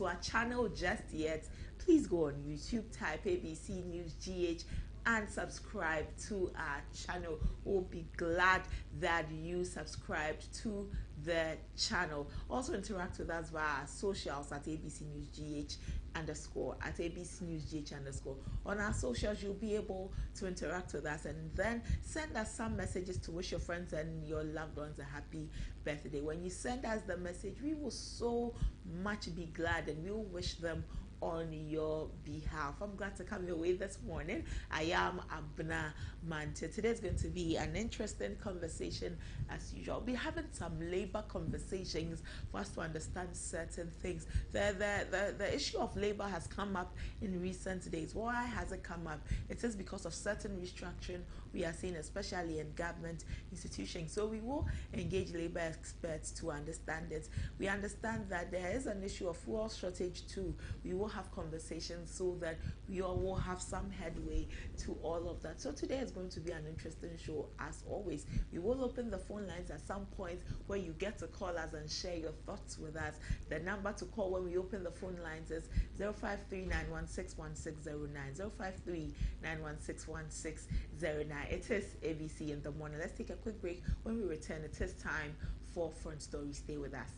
to our channel just yet, please go on YouTube, type ABC News GH and subscribe to our channel. We'll be glad that you subscribed to the channel. Also interact with us via our socials at ABC News GH _ at ABC News GH _ on our socials. You'll be able to interact with us and then send us some messages to wish your friends and your loved ones a happy birthday. When you send us the message, we will so much be glad and we will wish them on your behalf. I'm glad to come your way this morning. I am Abna Mante. Today's going to be an interesting conversation as usual. I'll be having some labor conversations for us to understand certain things. The issue of labor has come up in recent days. Why has it come up? It is because of certain restructuring we are seeing, especially in government institutions. So we will engage labor experts to understand it. We understand that there is an issue of fuel shortage too. We will have conversations so that we all will have some headway to all of that. So today is going to be an interesting show as always. We will open the phone lines at some point where you get to call us and share your thoughts with us. The number to call when we open the phone lines is 053-916-1609, 053-916-1609. It is ABC in the morning. Let's take a quick break. When we return, it is time for Front Story. Stay with us.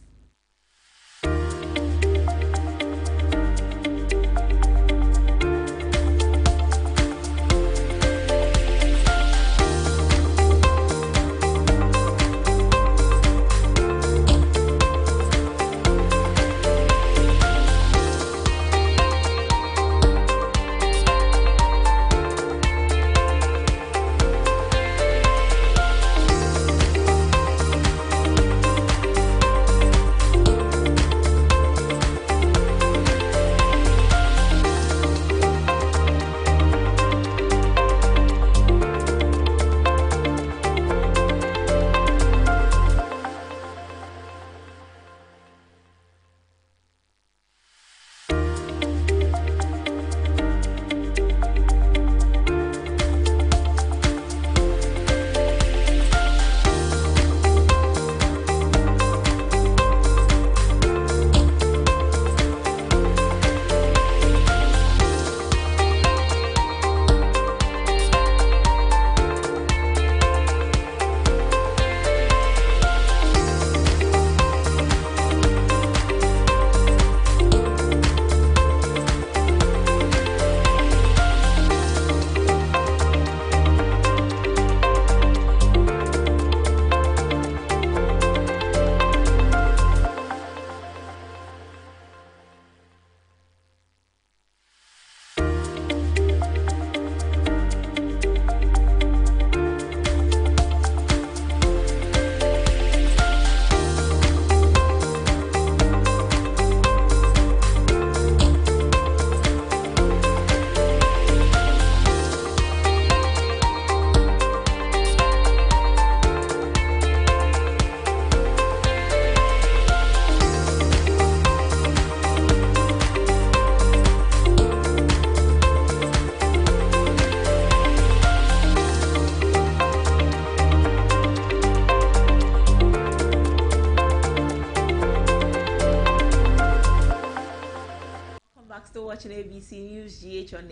Still watching ABC News GH on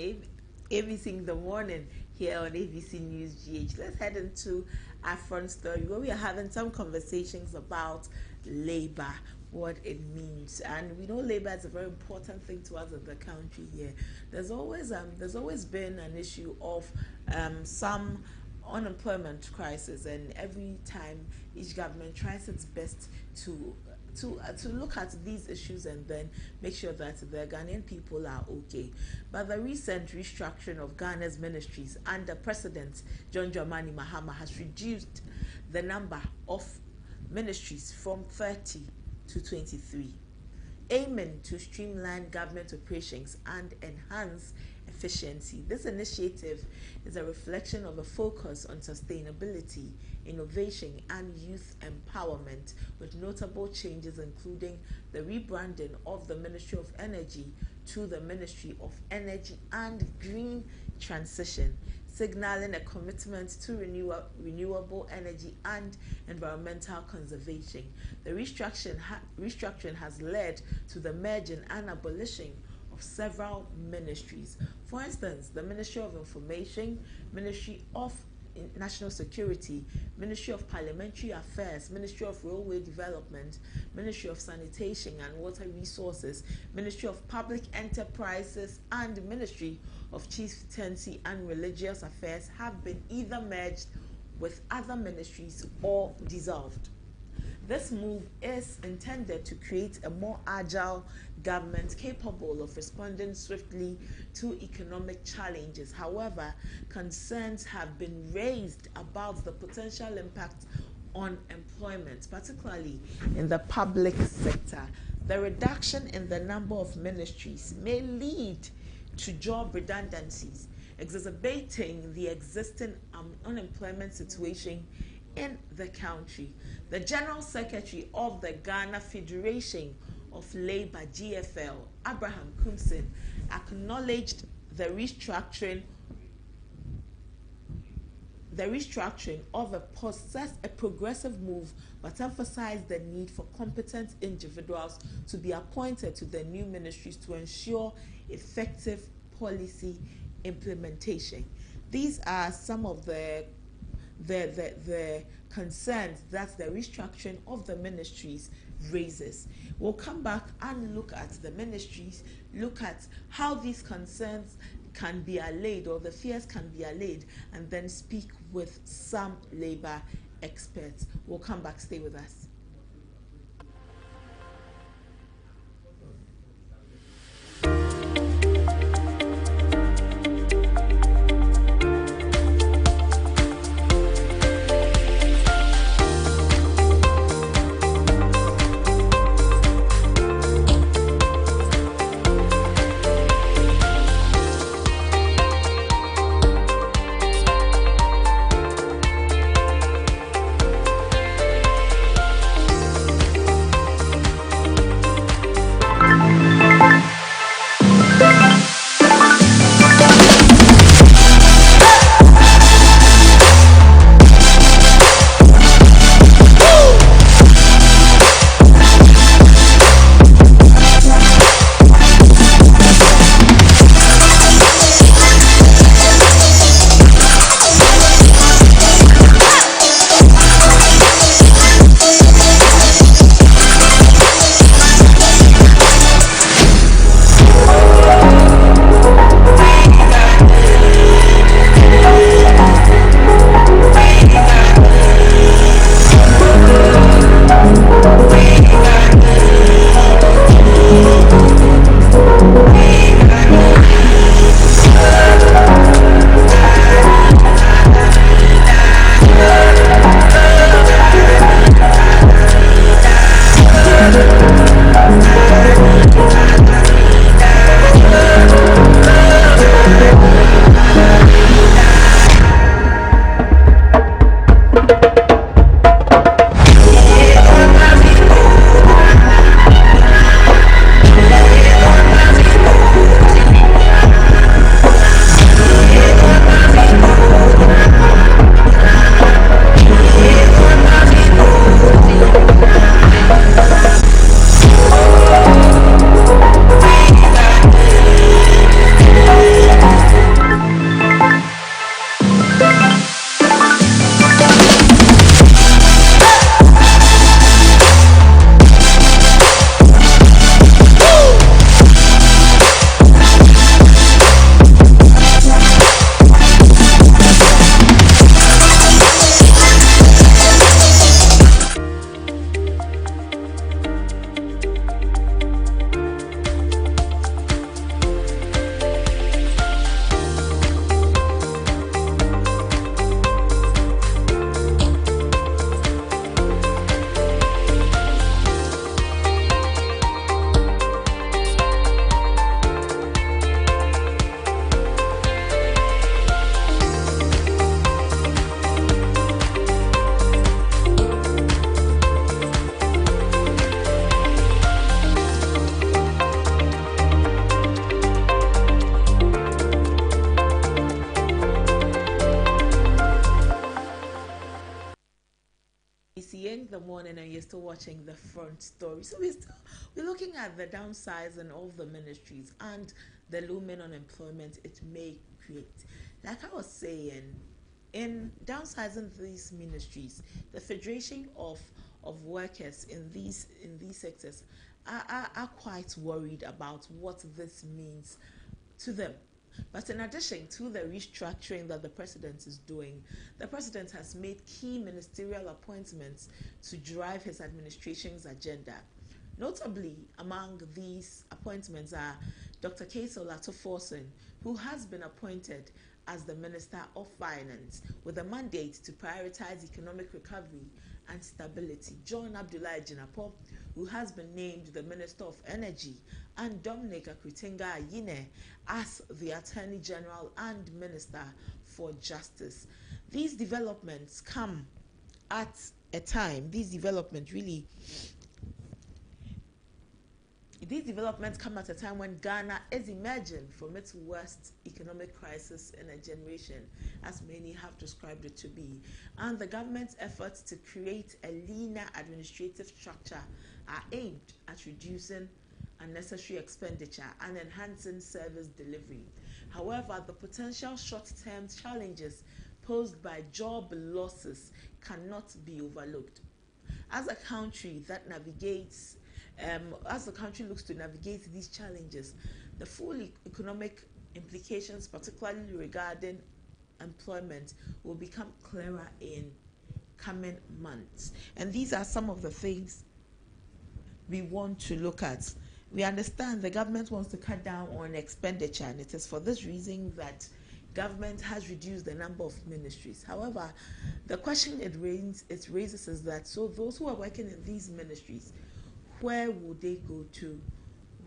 ABC in the morning here on ABC News GH. Let's head into our front story where we are having some conversations about labor, what it means, and we know labor is a very important thing to us in the country here. There's always been an issue of some unemployment crisis, and every time each government tries its best to look at these issues and then make sure that the Ghanaian people are okay. But the recent restructuring of Ghana's ministries under President John Dramani Mahama has reduced the number of ministries from 30 to 23, aiming to streamline government operations and enhance efficiency. This initiative is a reflection of a focus on sustainability, innovation, and youth empowerment, with notable changes including the rebranding of the Ministry of Energy to the Ministry of Energy and Green Transition, signaling a commitment to renewable energy and environmental conservation. The restructuring has led to the merging and abolition of several ministries. For instance, the Ministry of Information, Ministry of National Security, Ministry of Parliamentary Affairs, Ministry of Railway Development, Ministry of Sanitation and Water Resources, Ministry of Public Enterprises, and Ministry of Chieftaincy and Religious Affairs have been either merged with other ministries or dissolved. This move is intended to create a more agile government capable of responding swiftly to economic challenges. However, concerns have been raised about the potential impact on employment, particularly in the public sector. The reduction in the number of ministries may lead to job redundancies, exacerbating the existing unemployment situation in the country. The General Secretary of the Ghana Federation of Labour, GFL, Abraham Kumsin, acknowledged the restructuring of a progressive move, but emphasized the need for competent individuals to be appointed to the new ministries to ensure effective policy implementation. These are some of the concerns that the restructuring of the ministries raises. We'll come back and look at the ministries, look at how these concerns can be allayed or the fears can be allayed, and then speak with some labor experts. We'll come back. Stay with us. still watching the front story. So we're looking at the downsizing of the ministries and the looming unemployment it may create. Like I was saying, in downsizing these ministries, the Federation of Workers in these sectors are quite worried about what this means to them. But in addition to the restructuring that the president is doing, the president has made key ministerial appointments to drive his administration's agenda. Notably, among these appointments are Dr. Kayse Olatoforson, who has been appointed as the Minister of Finance with a mandate to prioritize economic recovery and stability, John Abdullahi Jinapor, who has been named the Minister of Energy, and Dominic Akritinga Ayine as the Attorney General and Minister for Justice. These developments come at a time, these developments come at a time when Ghana is emerging from its worst economic crisis in a generation, as many have described it to be. And the government's efforts to create a leaner administrative structure are aimed at reducing unnecessary expenditure and enhancing service delivery. However, the potential short-term challenges posed by job losses cannot be overlooked. As a country that navigates as the country looks to navigate these challenges, the full economic implications, particularly regarding employment, will become clearer in coming months. And these are some of the things we want to look at. We understand the government wants to cut down on expenditure, and it is for this reason that government has reduced the number of ministries. However, the question it raises is that, so those who are working in these ministries, where will they go to?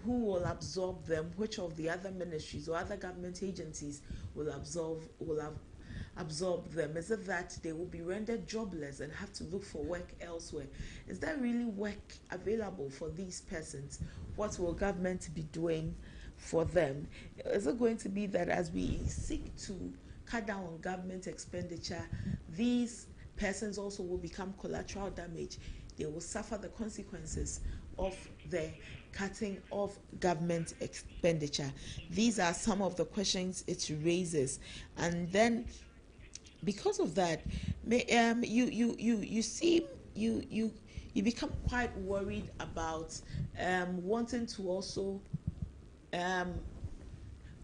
Who will absorb them? Which of the other ministries or other government agencies will absorb them? Is it that they will be rendered jobless and have to look for work elsewhere? Is there really work available for these persons? What will government be doing for them? Is it going to be that as we seek to cut down on government expenditure, these persons also will become collateral damage? They will suffer the consequences of the cutting of government expenditure. These are some of the questions it raises, and then because of that, you become quite worried about wanting to also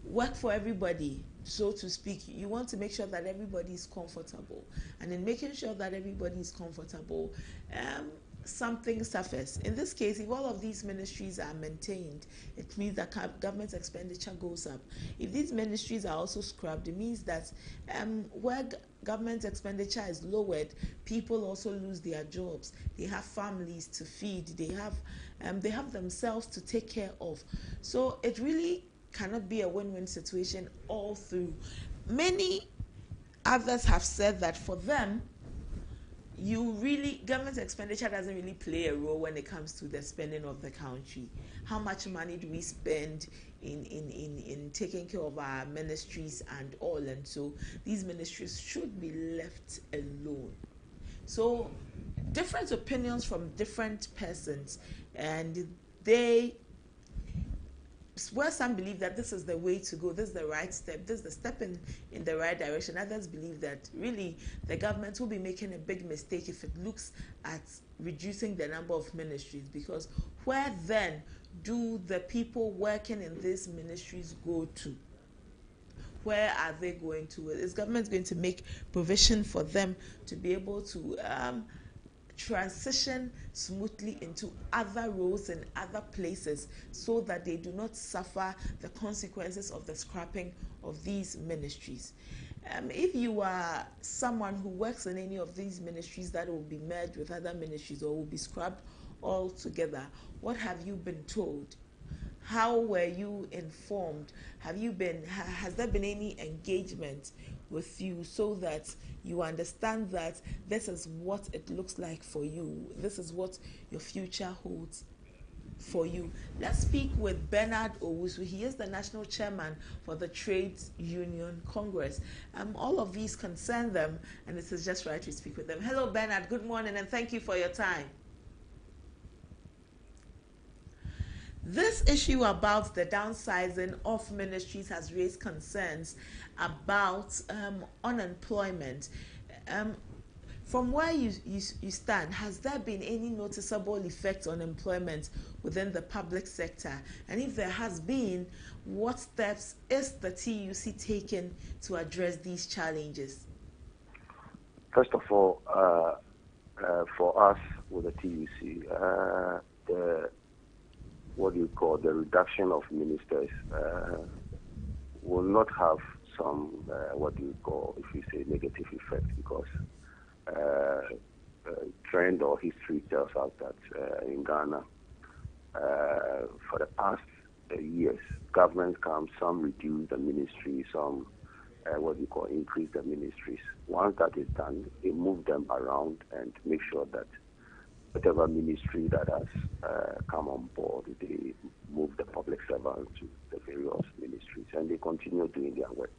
work for everybody, so to speak. You want to make sure that everybody is comfortable, and in making sure that everybody is comfortable, something suffers. In this case, if all of these ministries are maintained, it means that government expenditure goes up. If these ministries are also scrubbed, it means that where government expenditure is lowered, people also lose their jobs. They have families to feed. They have themselves to take care of. So it really cannot be a win-win situation all through. Many others have said that for them, government expenditure doesn't really play a role when it comes to the spending of the country. How much money do we spend in taking care of our ministries and all? And so these ministries should be left alone. So different opinions from different persons, and where some believe that this is the way to go, this is the right step, this is the step in the right direction. Others believe that really the government will be making a big mistake if it looks at reducing the number of ministries, because where then do the people working in these ministries go to? Where are they going to? Is government going to make provision for them to be able to transition smoothly into other roles in other places, so that they do not suffer the consequences of the scrapping of these ministries? If you are someone who works in any of these ministries that will be merged with other ministries or will be scrapped altogether, what have you been told? How were you informed? Has there been any engagement with you, so that you understand that this is what it looks like for you, this is what your future holds for you? Let's speak with Bernard Owusu. He is the national chairman for the Trades Union Congress. All of these concern them, and it is just right to speak with them. Hello, Bernard. Good morning, and thank you for your time. This issue about the downsizing of ministries has raised concerns about unemployment. Um, from where you stand, has there been any noticeable effect on employment within the public sector? And if there has been, what steps is the TUC taking to address these challenges? First of all, for us with the TUC, the reduction of ministers will not have some if you say negative effect, because trend or history tells us that in Ghana, for the past years, government comes, some reduce the ministry, some increase the ministries. Once that is done, they move them around and make sure that whatever ministry that has come on board, they move the public servants to the various ministries, and they continue doing their work.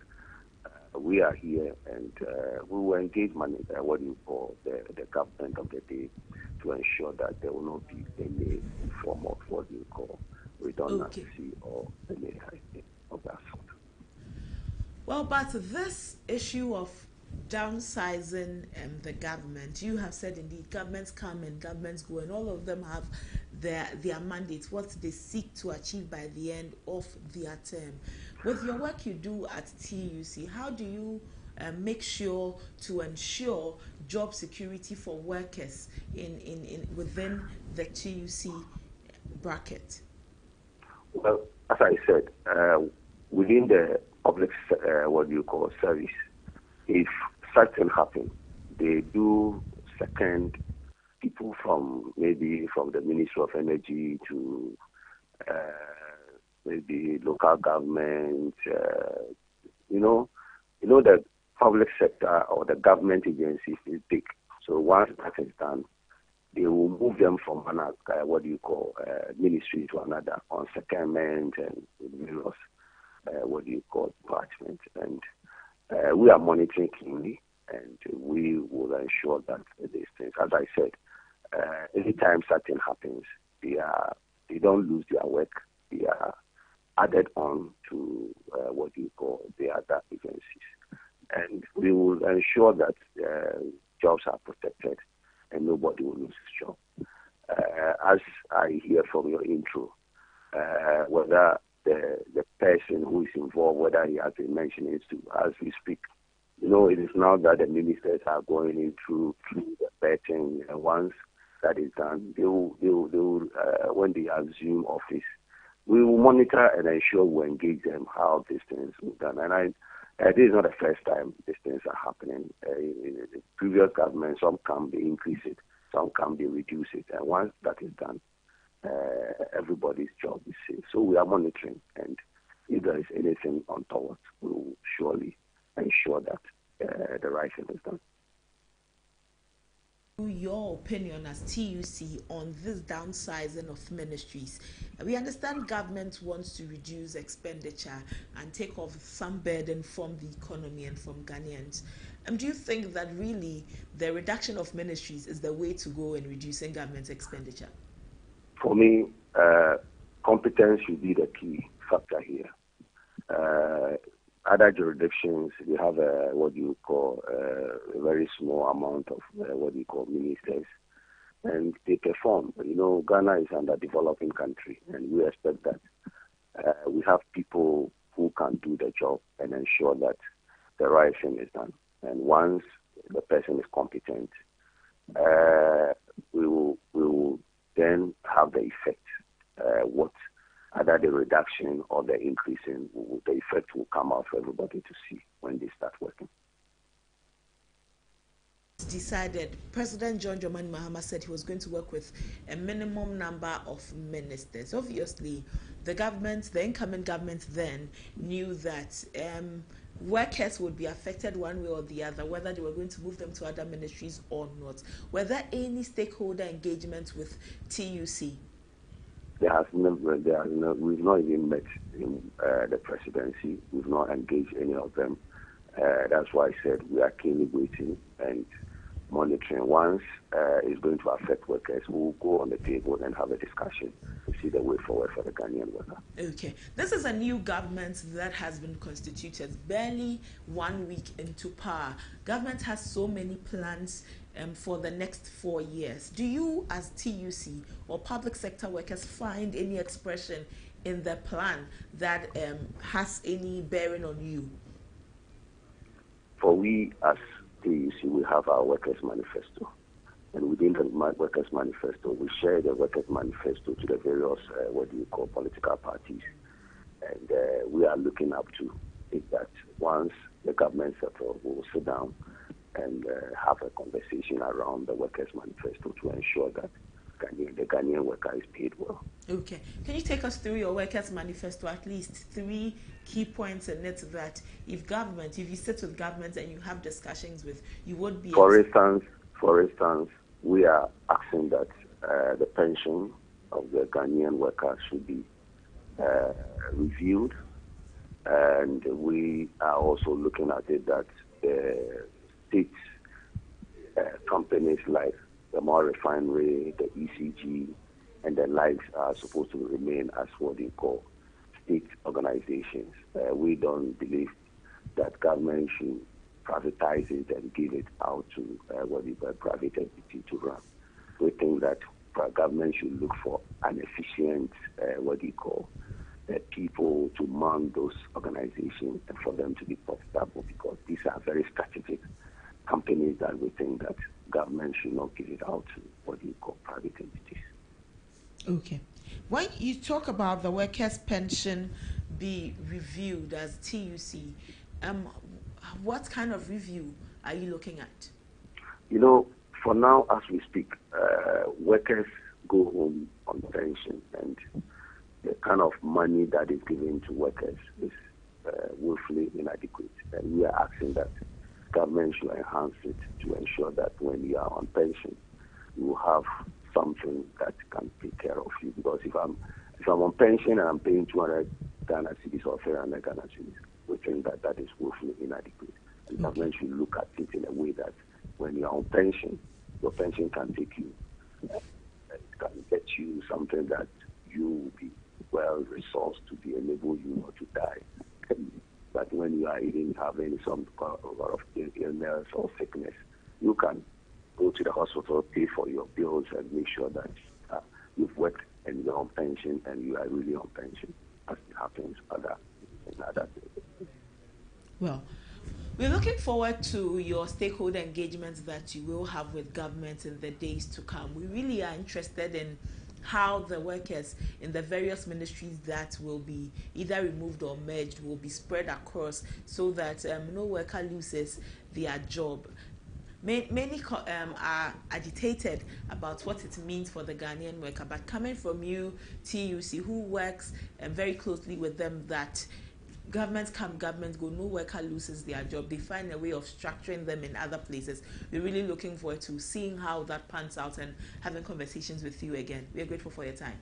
We are here, and we will engage the government of the day to ensure that there will not be any form of redundancy or any of that sort. Well, but this issue of downsizing the government, you have said indeed governments come and governments go, and all of them have their mandates, what they seek to achieve by the end of their term. With your work you do at TUC, how do you make sure to ensure job security for workers in within the TUC bracket? Well, as I said, within the public service, if something happens, they do second people from the Ministry of Energy to maybe local government. The public sector or the government agencies is big. So once that is done, they will move them from ministry to another on secondment and various departments. And we are monitoring keenly, and we will ensure that these things, as I said, anytime something happens, they don't lose their work. They are added on to the other agencies, and we will ensure that jobs are protected and nobody will lose his job. As I hear from your intro, whether the person who is involved, whether he has been mentioning it to, as we speak, it is now that the ministers are going into the vetting, and once that is done, they will when they assume office, we will monitor and ensure we engage them how these things will be done. And this is not the first time these things are happening. In the previous government, some come, they increase it, some come, they reduce it. And once that is done, everybody's job is safe. So we are monitoring, and if there is anything untoward, we will surely ensure that the right thing is done. Your opinion as TUC on this downsizing of ministries. We understand government wants to reduce expenditure and take off some burden from the economy and from Ghanaians. Do you think that really the reduction of ministries is the way to go in reducing government expenditure? For me, competence should be the key factor here. Other jurisdictions, we have a very small amount of ministers, and they perform. Ghana is an underdeveloping country, and we expect that we have people who can do the job and ensure that the right thing is done. And once the person is competent, we will then have the effect. Either the reduction or the increasing, the effect will come out for everybody to see when they start working. Decided, President John Dramani Mahama said he was going to work with a minimum number of ministers. Obviously, the incoming government then knew that workers would be affected one way or the other, whether they were going to move them to other ministries or not. Were there any stakeholder engagement with TUC? We've not even met in the presidency. We've not engaged any of them. That's why I said we are keenly waiting, and monitoring. Once it's going to affect workers, we'll go on the table and have a discussion to see the way forward for the Ghanaian worker. Okay. This is a new government that has been constituted barely 1 week into power. Government has so many plans for the next 4 years. Do you, as TUC or public sector workers, find any expression in the plan that has any bearing on you? For we, as TUC, we have our Workers' Manifesto. And within the Workers' Manifesto, we share the Workers' Manifesto to the various, political parties. And we are looking up to it that once the government settles, we will sit down and have a conversation around the Workers' Manifesto to ensure that the Ghanaian worker is paid well. Okay. Can you take us through your Workers' Manifesto, at least 3 key points in it that if you sit with government and you have discussions with, you would be... For instance, we are asking that the pension of the Ghanaian worker should be reviewed, and we are also looking at it that state companies like the Moore Refinery, the ECG, and the likes are supposed to remain as what they call state organizations. We don't believe that government should privatize it and give it out to a private entity to run. We think that government should look for an efficient, people to man those organizations and for them to be profitable, because these are very strategic companies that we think that government should not give it out to private entities. Okay. When you talk about the workers' pension be reviewed as TUC, what kind of review are you looking at? For now, as we speak, workers go home on pension, and the kind of money that is given to workers is woefully inadequate. And we are asking that government should enhance it to ensure that when you are on pension, you have something that can take care of you. Because if I'm on pension and I'm paying 200 Ghana cedis or 300 Ghana cedis, we think that is woefully inadequate. And government should look at it in a way that when you are on pension, your pension can take you, it can get you something that you will be well resourced to be enable you not to die. But when you are even having some of illness or sickness, you can go to the hospital, pay for your bills, and make sure that you've worked and you're on pension and you are really on pension, as it happens in other places. Well, we're looking forward to your stakeholder engagements that you will have with government in the days to come. We really are interested in how the workers in the various ministries that will be either removed or merged will be spread across, so that no worker loses their job. Many are agitated about what it means for the Ghanaian worker, but coming from you, TUC, who works very closely with them, that government come, government go, no worker loses their job. They find a way of structuring them in other places. We're really looking forward to seeing how that pans out and having conversations with you again. We are grateful for your time.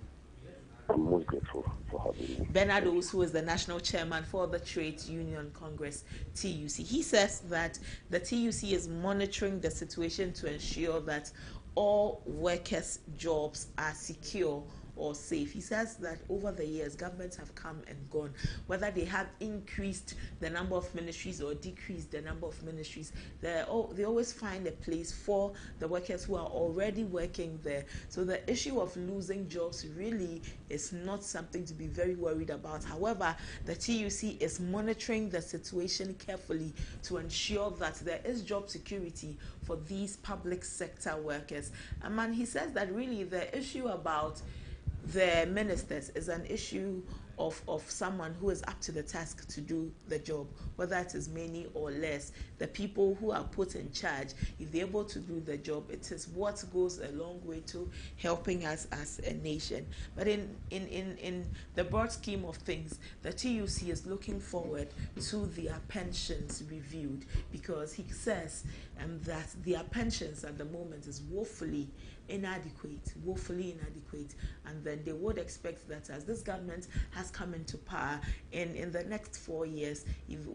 I'm most grateful for having me. Bernard Owusu, who is the National Chairman for the Trade Union Congress, TUC. He says that the TUC is monitoring the situation to ensure that all workers' jobs are secure or safe. He says that over the years, governments have come and gone. Whether they have increased the number of ministries or decreased the number of ministries, they always find a place for the workers who are already working there. So the issue of losing jobs really is not something to be very worried about. However, the TUC is monitoring the situation carefully to ensure that there is job security for these public sector workers. And he says that really the issue about the ministers is an issue of someone who is up to the task to do the job, whether it is many or less. The people who are put in charge, if they're able to do the job, it is what goes a long way to helping us as a nation. But in the broad scheme of things, the TUC is looking forward to their pensions reviewed, because he says that their pensions at the moment is woefully inadequate, woefully inadequate, and then they would expect that as this government has come into power in the next 4 years,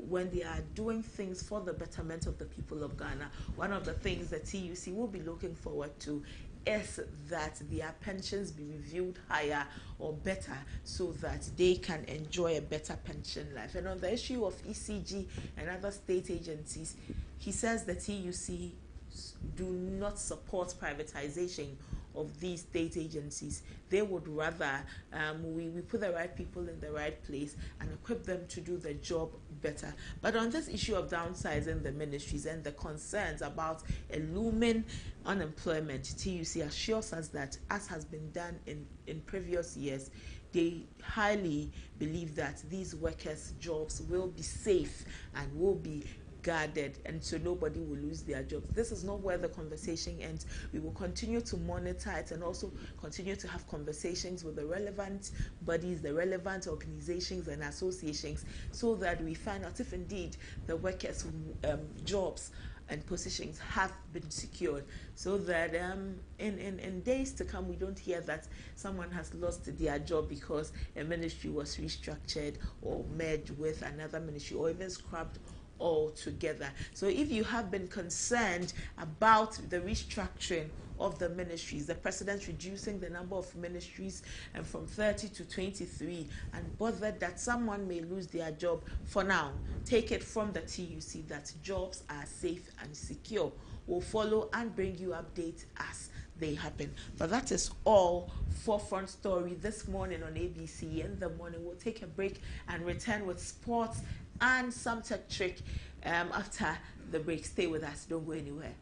when they are doing things for the betterment of the people of Ghana, one of the things that TUC will be looking forward to is that their pensions be reviewed higher or better so that they can enjoy a better pension life. And on the issue of ECG and other state agencies, he says that TUC do not support privatization of these state agencies. They would rather we put the right people in the right place and equip them to do the job better. But on this issue of downsizing the ministries and the concerns about a looming unemployment, TUC assures us that, as has been done in previous years, they highly believe that these workers' jobs will be safe and will be guarded, and so nobody will lose their jobs. This is not where the conversation ends. We will continue to monitor it and also continue to have conversations with the relevant bodies, the relevant organizations and associations, so that we find out if indeed the workers' jobs and positions have been secured, so that in days to come we don't hear that someone has lost their job because a ministry was restructured or merged with another ministry or even scrapped altogether. So if you have been concerned about the restructuring of the ministries, the president reducing the number of ministries and from 30 to 23, and bothered that someone may lose their job, for now, take it from the TUC that jobs are safe and secure. We'll follow and bring you updates as they happen. But that is all for Front Story this morning on ABC in the morning. We'll take a break and return with sports and some tech trick after the break. Stay with us. Don't go anywhere.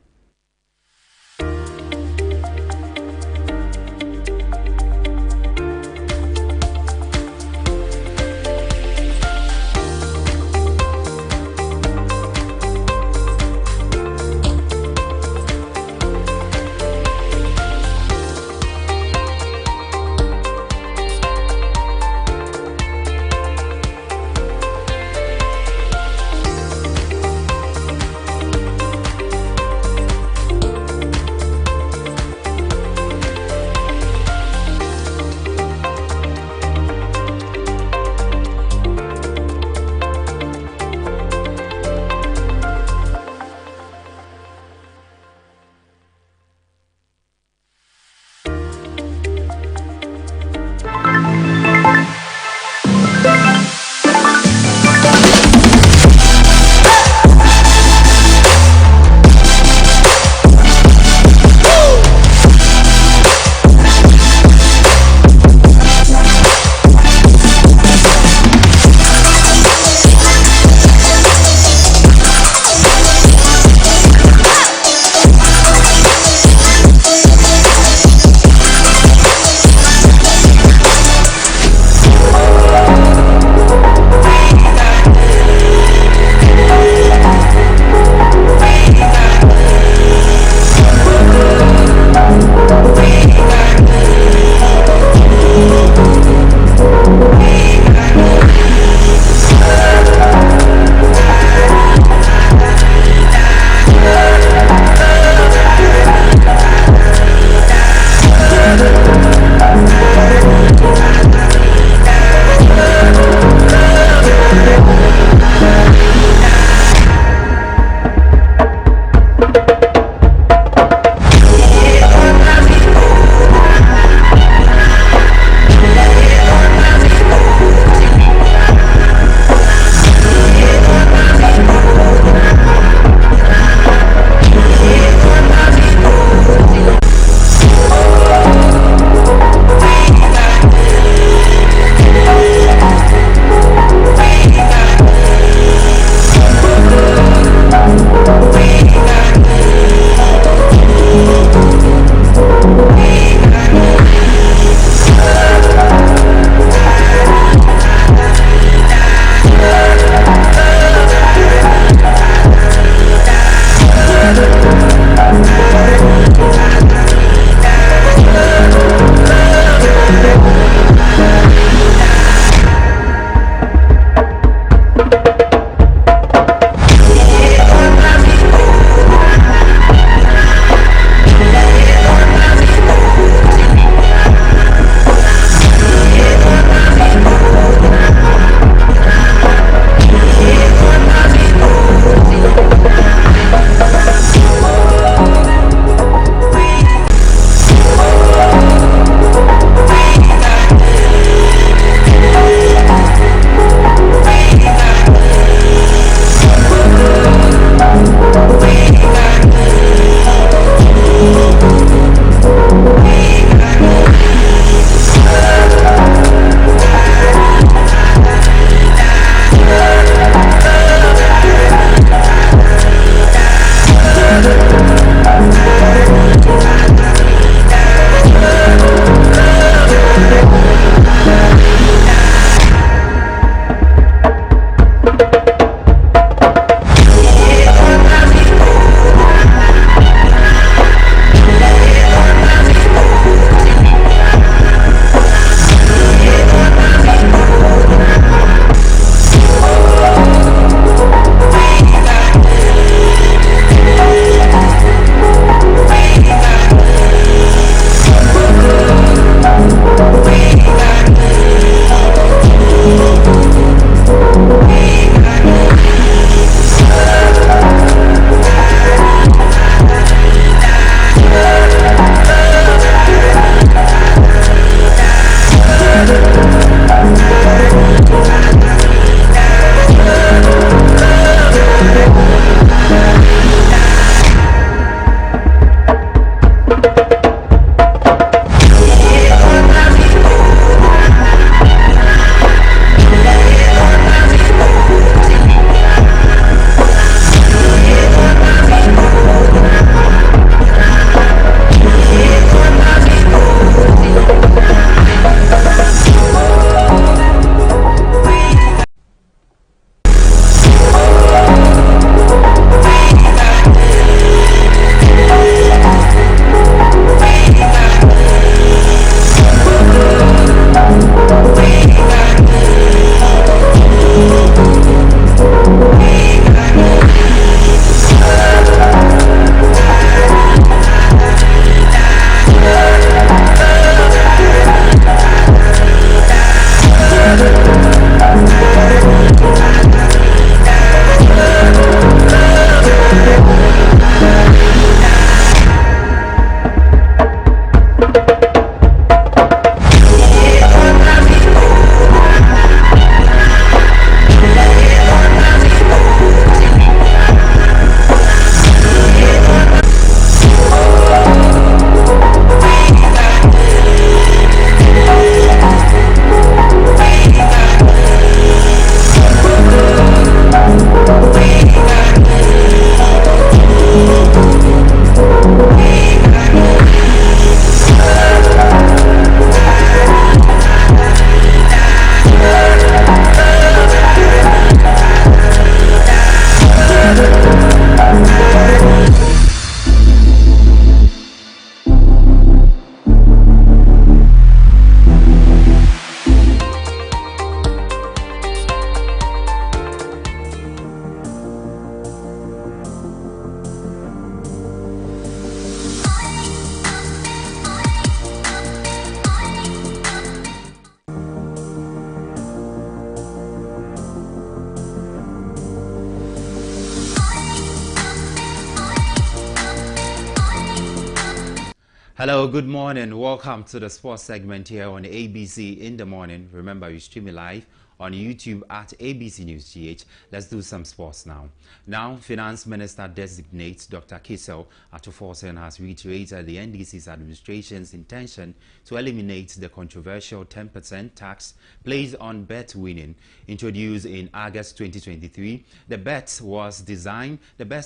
Hello, good morning. Welcome to the sports segment here on ABC in the morning. Remember, you stream it live on YouTube at ABC News GH. Let's do some sports now. Now, Finance Minister designates Dr. Kisel Atuforsen has reiterated the NDC's administration's intention to eliminate the controversial 10% tax placed on bet winning. Introduced in August 2023, the best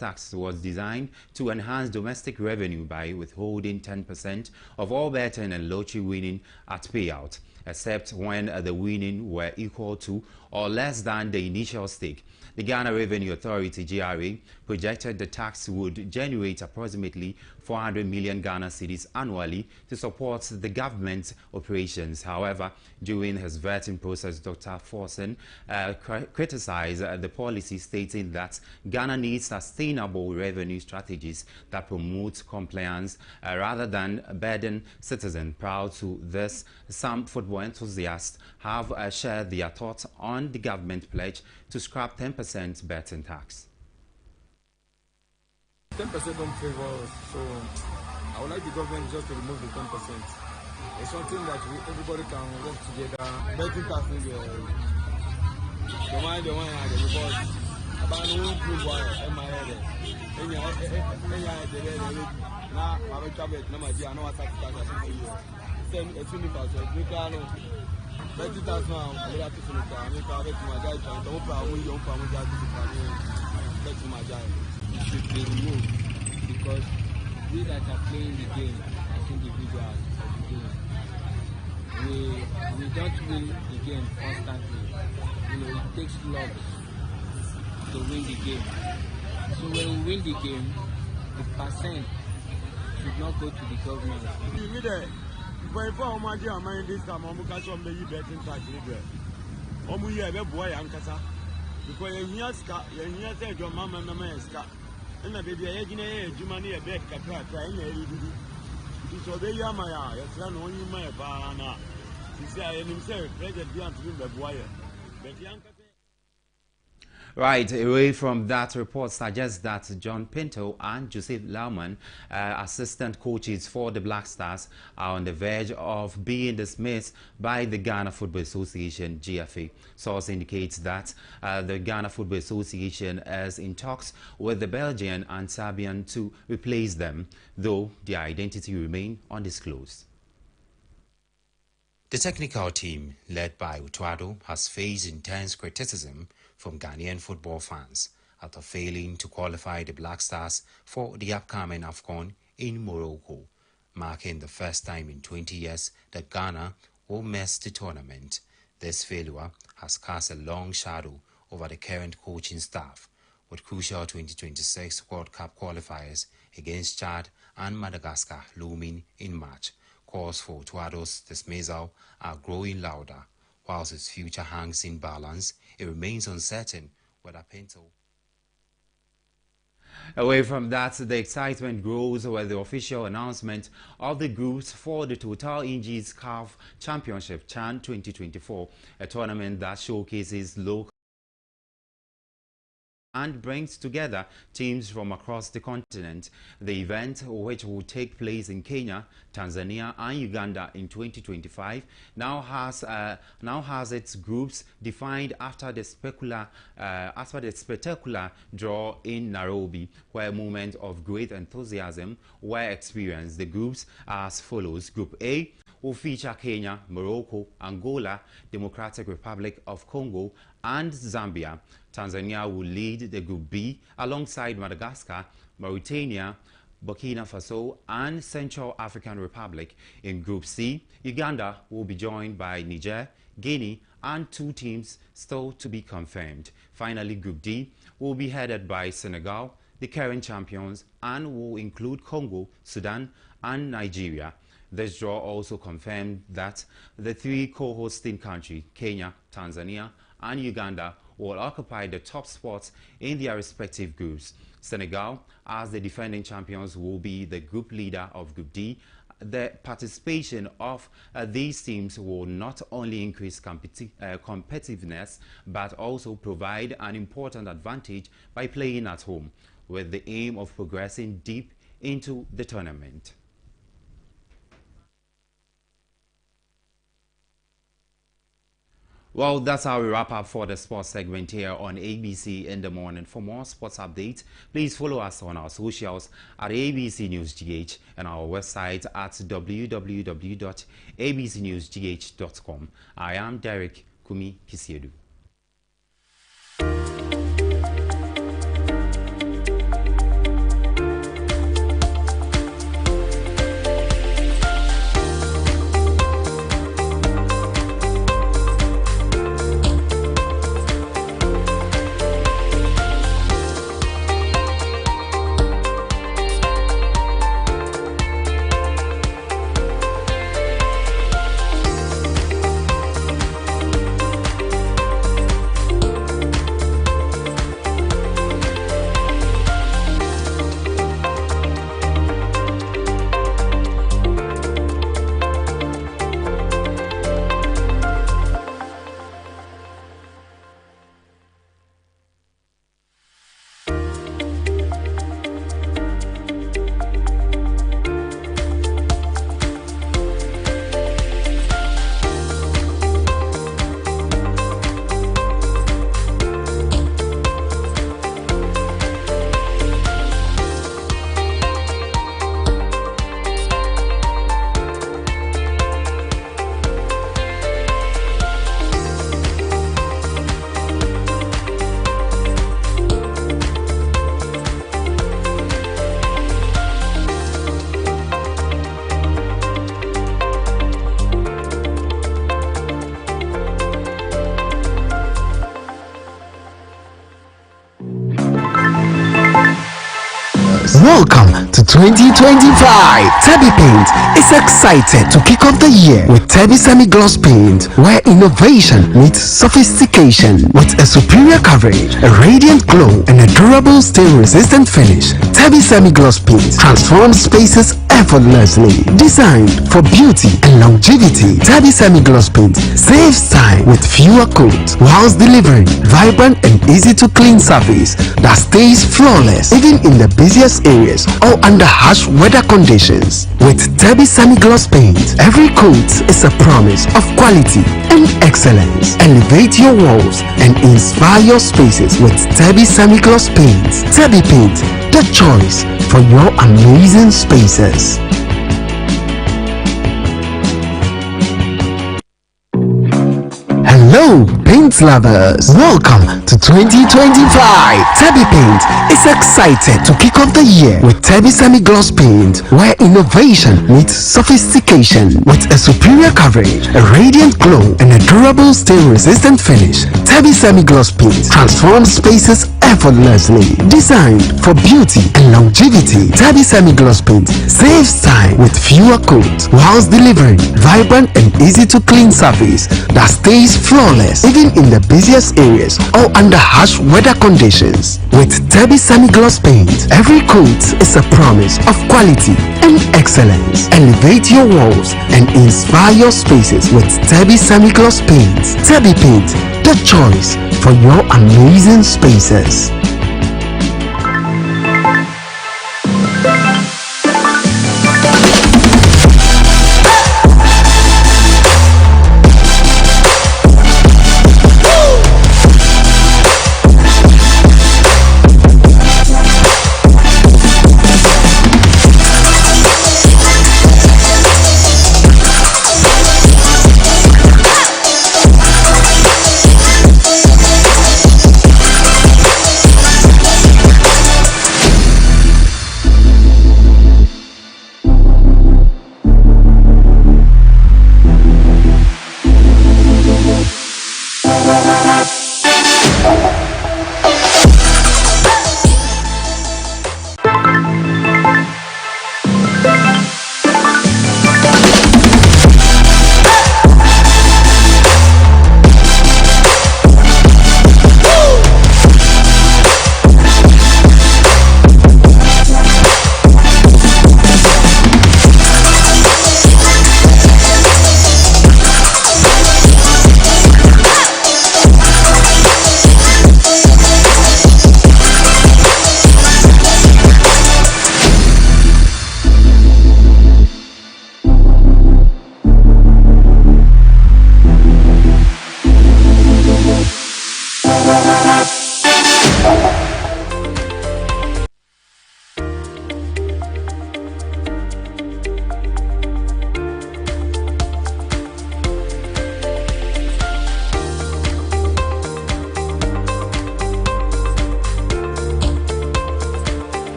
tax was designed to enhance domestic revenue by withholding 10% of all betting and lottery winning at payout, except when the winning were equal to or less than the initial stake. The Ghana Revenue Authority, GRA, projected the tax would generate approximately 400 million Ghana cedis annually to support the government's operations. However, during his vetting process, Dr. Forsen criticized the policy, stating that Ghana needs sustainable revenue strategies that promote compliance rather than burden citizens. Proud to this, some football enthusiasts have shared their thoughts on the government pledge to scrap 10% betting tax. 10% don't favor us, so I would like the government just to remove the 10%. It's something that everybody can work together. Betting tax is the one because about no good wire in my head. Now I will travel no my dear, I know what tax same as soon as we can betting tax now, we have to finish it. I mean, I bet my guy don't problem bet my guy. Should be removed because we that are playing the game as individuals of the game, we don't win the game constantly. You know, it takes love to win the game. So when we win the game, the percent should not go to the government. This time, I'm going to be betting tax. I'm going to be boy and casa because you're here, your mama and my ska. And the baby, you money a bed, to obey Yamaya, your son only my banana. He said, I am himself, President Bian to the wire. But young. Right, away from that, report suggests that John Pinto and Joseph Lauman, assistant coaches for the Black Stars, are on the verge of being dismissed by the Ghana Football Association, GFA. Source indicates that the Ghana Football Association is in talks with the Belgian and Serbian to replace them, though their identity remains undisclosed. The technical team, led by Utuado, has faced intense criticism from Ghanaian football fans after failing to qualify the Black Stars for the upcoming AFCON in Morocco, marking the first time in 20 years that Ghana will miss the tournament. This failure has cast a long shadow over the current coaching staff, with crucial 2026 World Cup qualifiers against Chad and Madagascar looming in March. Calls for Tuado's dismissal are growing louder. Whilst his future hangs in balance, it remains uncertain whether Pinto. Away from that, the excitement grows with the official announcement of the groups for the Total Energies CAF Championship CHAN 2024, a tournament that showcases local and brings together teams from across the continent. The event, which will take place in Kenya, Tanzania and Uganda in 2025, now has its groups defined after the spectacular draw in Nairobi, where moments of great enthusiasm were experienced. The groups are as follows. Group A will feature Kenya, Morocco, Angola, Democratic Republic of Congo, and Zambia. Tanzania will lead the Group B alongside Madagascar, Mauritania, Burkina Faso, and Central African Republic. In Group C, Uganda will be joined by Niger, Guinea, and two teams still to be confirmed. Finally, Group D will be headed by Senegal, the current champions, and will include Congo, Sudan, and Nigeria. This draw also confirmed that the three co-hosting countries, Kenya, Tanzania, and Uganda, will occupy the top spots in their respective groups. Senegal, as the defending champions, will be the group leader of Group D. The participation of these teams will not only increase competitiveness, but also provide an important advantage by playing at home, with the aim of progressing deep into the tournament. Well, that's how we wrap up for the sports segment here on ABC in the morning. For more sports updates, please follow us on our socials at ABC News GH and our website at www.abcnewsgh.com. I am Derek Kumi Kisiedu. Welcome to 2025. Tabby Paint is excited to kick off the year with Tabby Semi-Gloss Paint, where innovation meets sophistication. With a superior coverage, a radiant glow, and a durable stain-resistant finish, Tabby Semi-Gloss Paint transforms spaces effortlessly. Designed for beauty and longevity, Tabby Semi-Gloss Paint saves time with fewer coats whilst delivering vibrant and easy to clean surface that stays flawless even in the busiest areas or under harsh weather conditions. With Tabby Semi-Gloss Paint, every coat is a promise of quality and excellence. Elevate your walls and inspire your spaces with Tabby Semi-Gloss Paint. Tabby Paint, the choice for your amazing spaces. Hello, paint lovers! Welcome to 2025. Tabby Paint is excited to kick off the year with Tabby Semi-Gloss Paint, where innovation meets sophistication. With a superior coverage, a radiant glow, and a durable stain-resistant finish, Tabby Semi-Gloss Paint transforms spaces effortlessly. Designed for beauty and longevity, Tabby Semi-Gloss Paint saves time with fewer coats whilst delivering vibrant and easy to clean surface that stays flawless even in the busiest areas or under harsh weather conditions. With Tabby Semi-Gloss Paint, every coat is a promise of quality and excellence. Elevate your walls and inspire your spaces with Tabby Semi-Gloss Paint. Tabby Paint, the choice for your amazing spaces.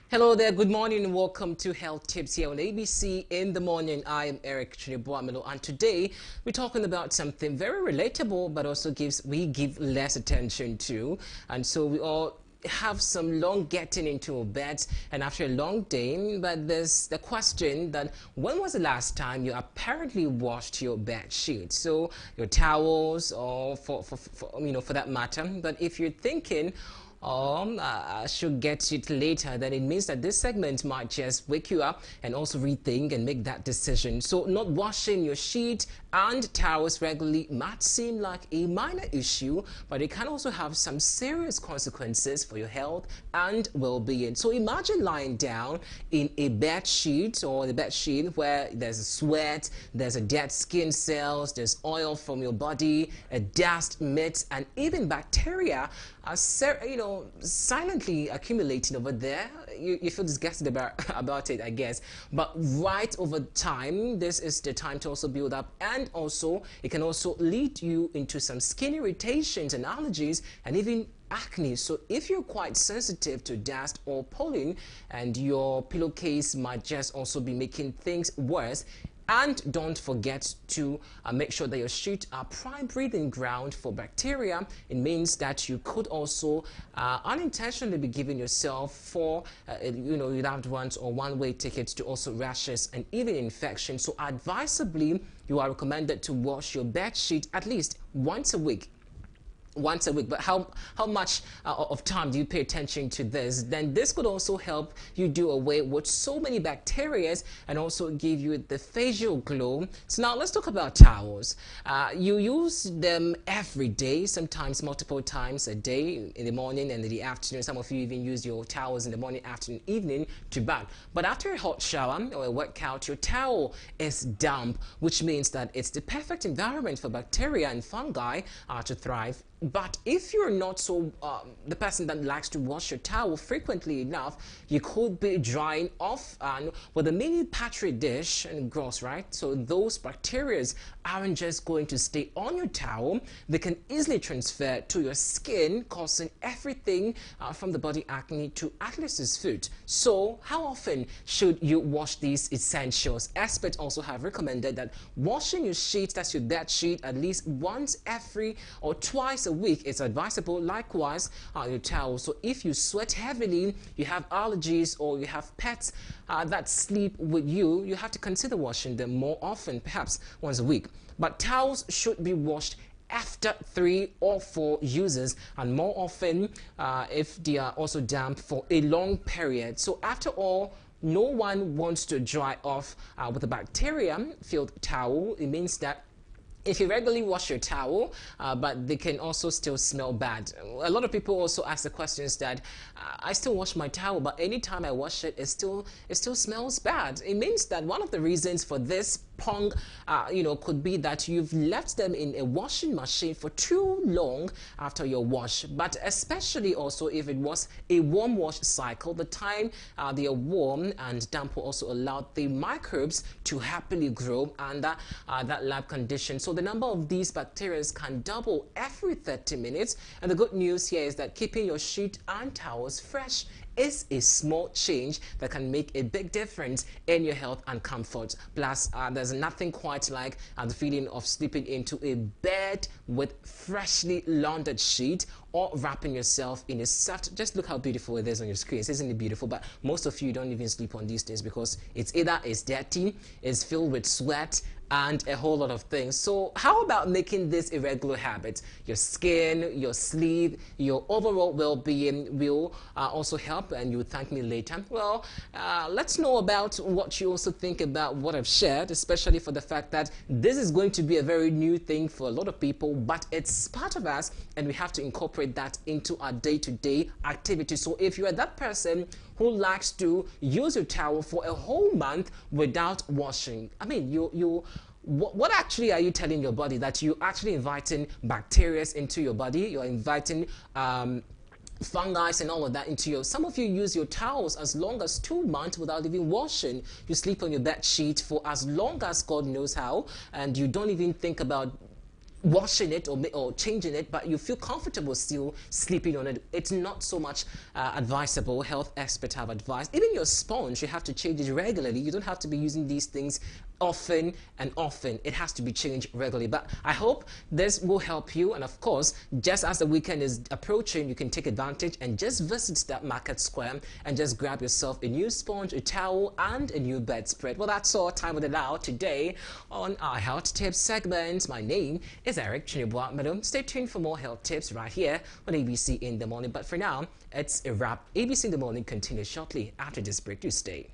Hello there, good morning and welcome to Health Tips here on ABC in the morning. I am Eric Chinibuamelo, and today we're talking about something very relatable but also we give less attention to, and so we all have some long getting into our beds and after a long day, but there's the question that when was the last time you apparently washed your bed sheets, so your towels, or for that matter. But if you're thinking I should get to it later, then it means that this segment might just wake you up and also rethink and make that decision. So not washing your sheet and towels regularly might seem like a minor issue, but it can also have some serious consequences for your health and well-being. So imagine lying down in a bed sheet or the bed sheet where there's a sweat, there's a dead skin cells, there's oil from your body, a dust, mitt, and even bacteria are silently accumulating over there. You feel disgusted about it, I guess. But right over time, this is the time to also build up, and also it can also lead you into some skin irritations and allergies and even acne. So if you're quite sensitive to dust or pollen, and your pillowcase might just also be making things worse. And don't forget to make sure that your sheets are prime breeding ground for bacteria. It means that you could also unintentionally be giving yourself for your loved ones or one-way tickets to also rashes and even infections. So advisably, you are recommended to wash your bed sheet at least once a week. But how much of time do you pay attention to this? Then this could also help you do away with so many bacteria and also give you the facial glow. So now let's talk about towels. You use them every day, sometimes multiple times a day, in the morning and in the afternoon. Some of you even use your towels in the morning, afternoon, evening to bath. But after a hot shower or a workout, your towel is damp, which means that it's the perfect environment for bacteria and fungi to thrive. But if you're not so the person that likes to wash your towel frequently enough, you could be drying off with a mini petri dish, and gross, right? So those bacteria aren't just going to stay on your towel. They can easily transfer to your skin, causing everything from the body acne to Atlas's foot. So how often should you wash these essentials? Experts also have recommended that washing your sheets, that's your bed sheet, at least once every or twice a week is advisable. Likewise, your towels. So if you sweat heavily, you have allergies, or you have pets that sleep with you, you have to consider washing them more often, perhaps once a week. But towels should be washed after 3 or 4 uses, and more often if they are also damp for a long period. So after all, no one wants to dry off with a bacteria-filled towel. It means that if you regularly wash your towel, but they can also still smell bad. A lot of people also ask the questions that I still wash my towel, but anytime I wash it, it still smells bad. It means that one of the reasons for this could be that you've left them in a washing machine for too long after your wash. But especially also if it was a warm wash cycle, the time they are warm and damp will also allow the microbes to happily grow under that lab condition. So the number of these bacteria can double every 30 minutes. And the good news here is that keeping your sheet and towels fresh is a small change that can make a big difference in your health and comfort. Plus, there's nothing quite like the feeling of sleeping into a bed with freshly laundered sheet, or wrapping yourself in a soft. Just look how beautiful it is on your screen. Isn't it beautiful? But most of you don't even sleep on these days because it's either it's dirty, it's filled with sweat, and a whole lot of things. So how about making this a regular habit? Your skin, your sleep, your overall well-being will also help, and you'll thank me later. Well, let's know about what you also think about what I've shared, especially for the fact that this is going to be a very new thing for a lot of people, but it's part of us, and we have to incorporate that into our day-to-day activities. So if you are that person who likes to use your towel for a whole month without washing, I mean, what actually are you telling your body? That you're actually inviting bacteria into your body, you're inviting fungi and all of that into your. Some of you use your towels as long as 2 months without even washing. You sleep on your bed sheet for as long as God knows how, and you don't even think about washing it or changing it, but you feel comfortable still sleeping on it. It's not so much advisable. Health experts have advised. Even your sponge, you have to change it regularly. You don't have to be using these things often and often. It has to be changed regularly. But I hope this will help you, and of course, just as the weekend is approaching, you can take advantage and just visit that market square and just grab yourself a new sponge, a towel, and a new bedspread. Well, that's all time with it now today on our health tips segment. My name is Eric Chinibwa Madam. Stay tuned for more health tips right here on ABC in the Morning. But for now, it's a wrap. ABC in the Morning continues shortly after this break. Do stay.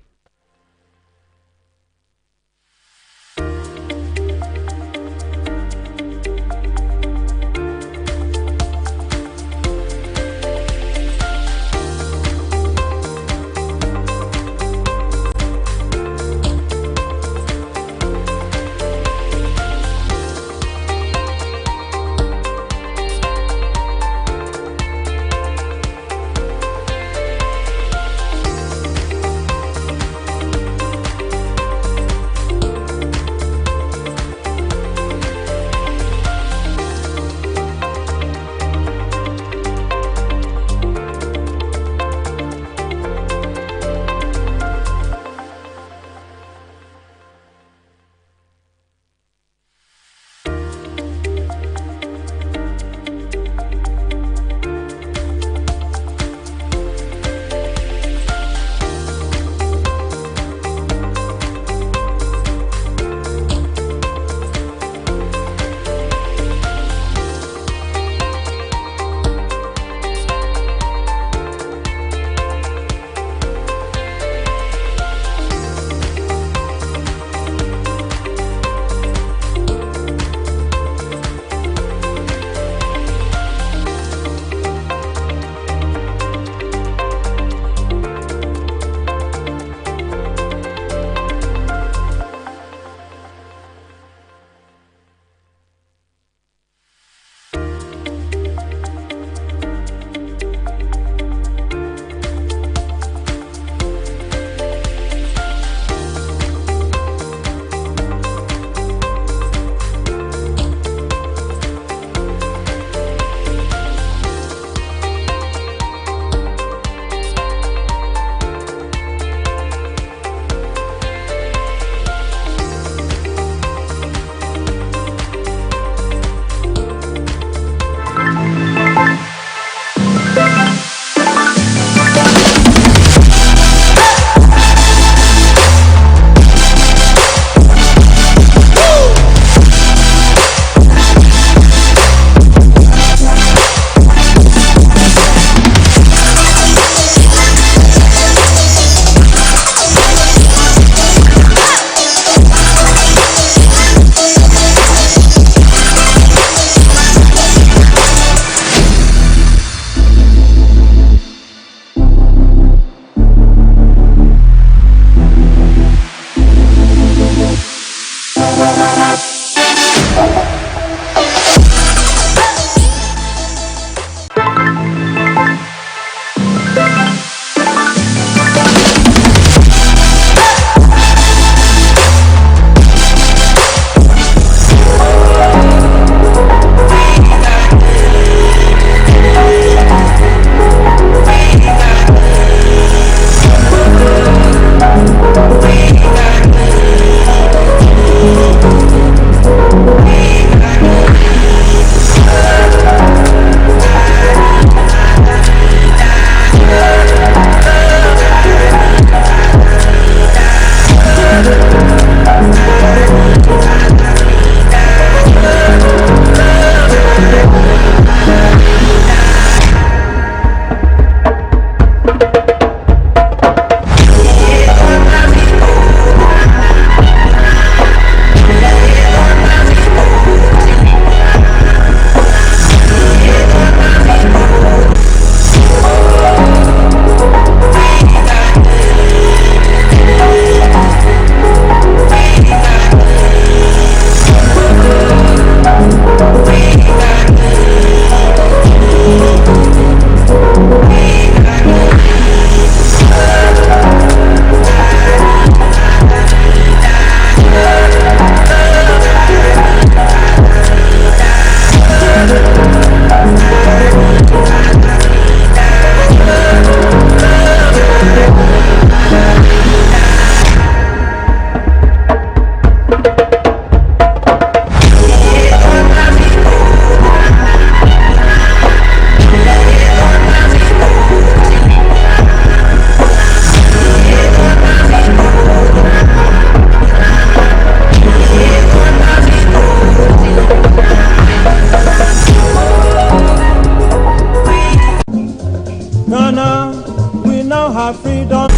Ghana, we now have freedom.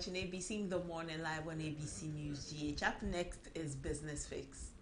watching ABC in the Morning live on ABC News GH. Up next is Business Fix.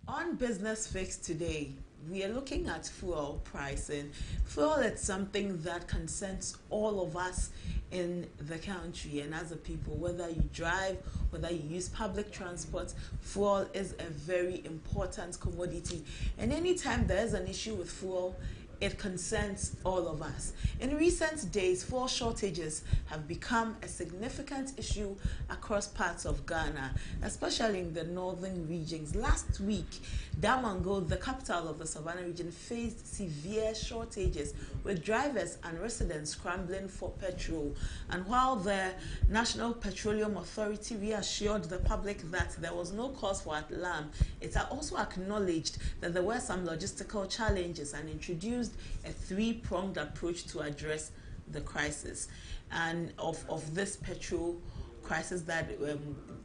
On Business Fix today, we are looking at fuel pricing. Fuel is something that concerns all of us in the country, and as a people, whether you drive, whether you use public transport, fuel is a very important commodity. And anytime there is an issue with fuel, it concerns all of us. In recent days, fuel shortages have become a significant issue across parts of Ghana, especially in the northern regions. Last week, Damongo, the capital of the Savannah region, faced severe shortages, with drivers and residents scrambling for petrol. And while the National Petroleum Authority reassured the public that there was no cause for alarm, it also acknowledged that there were some logistical challenges and introduced a three-pronged approach to address the crisis and of this petrol crisis, that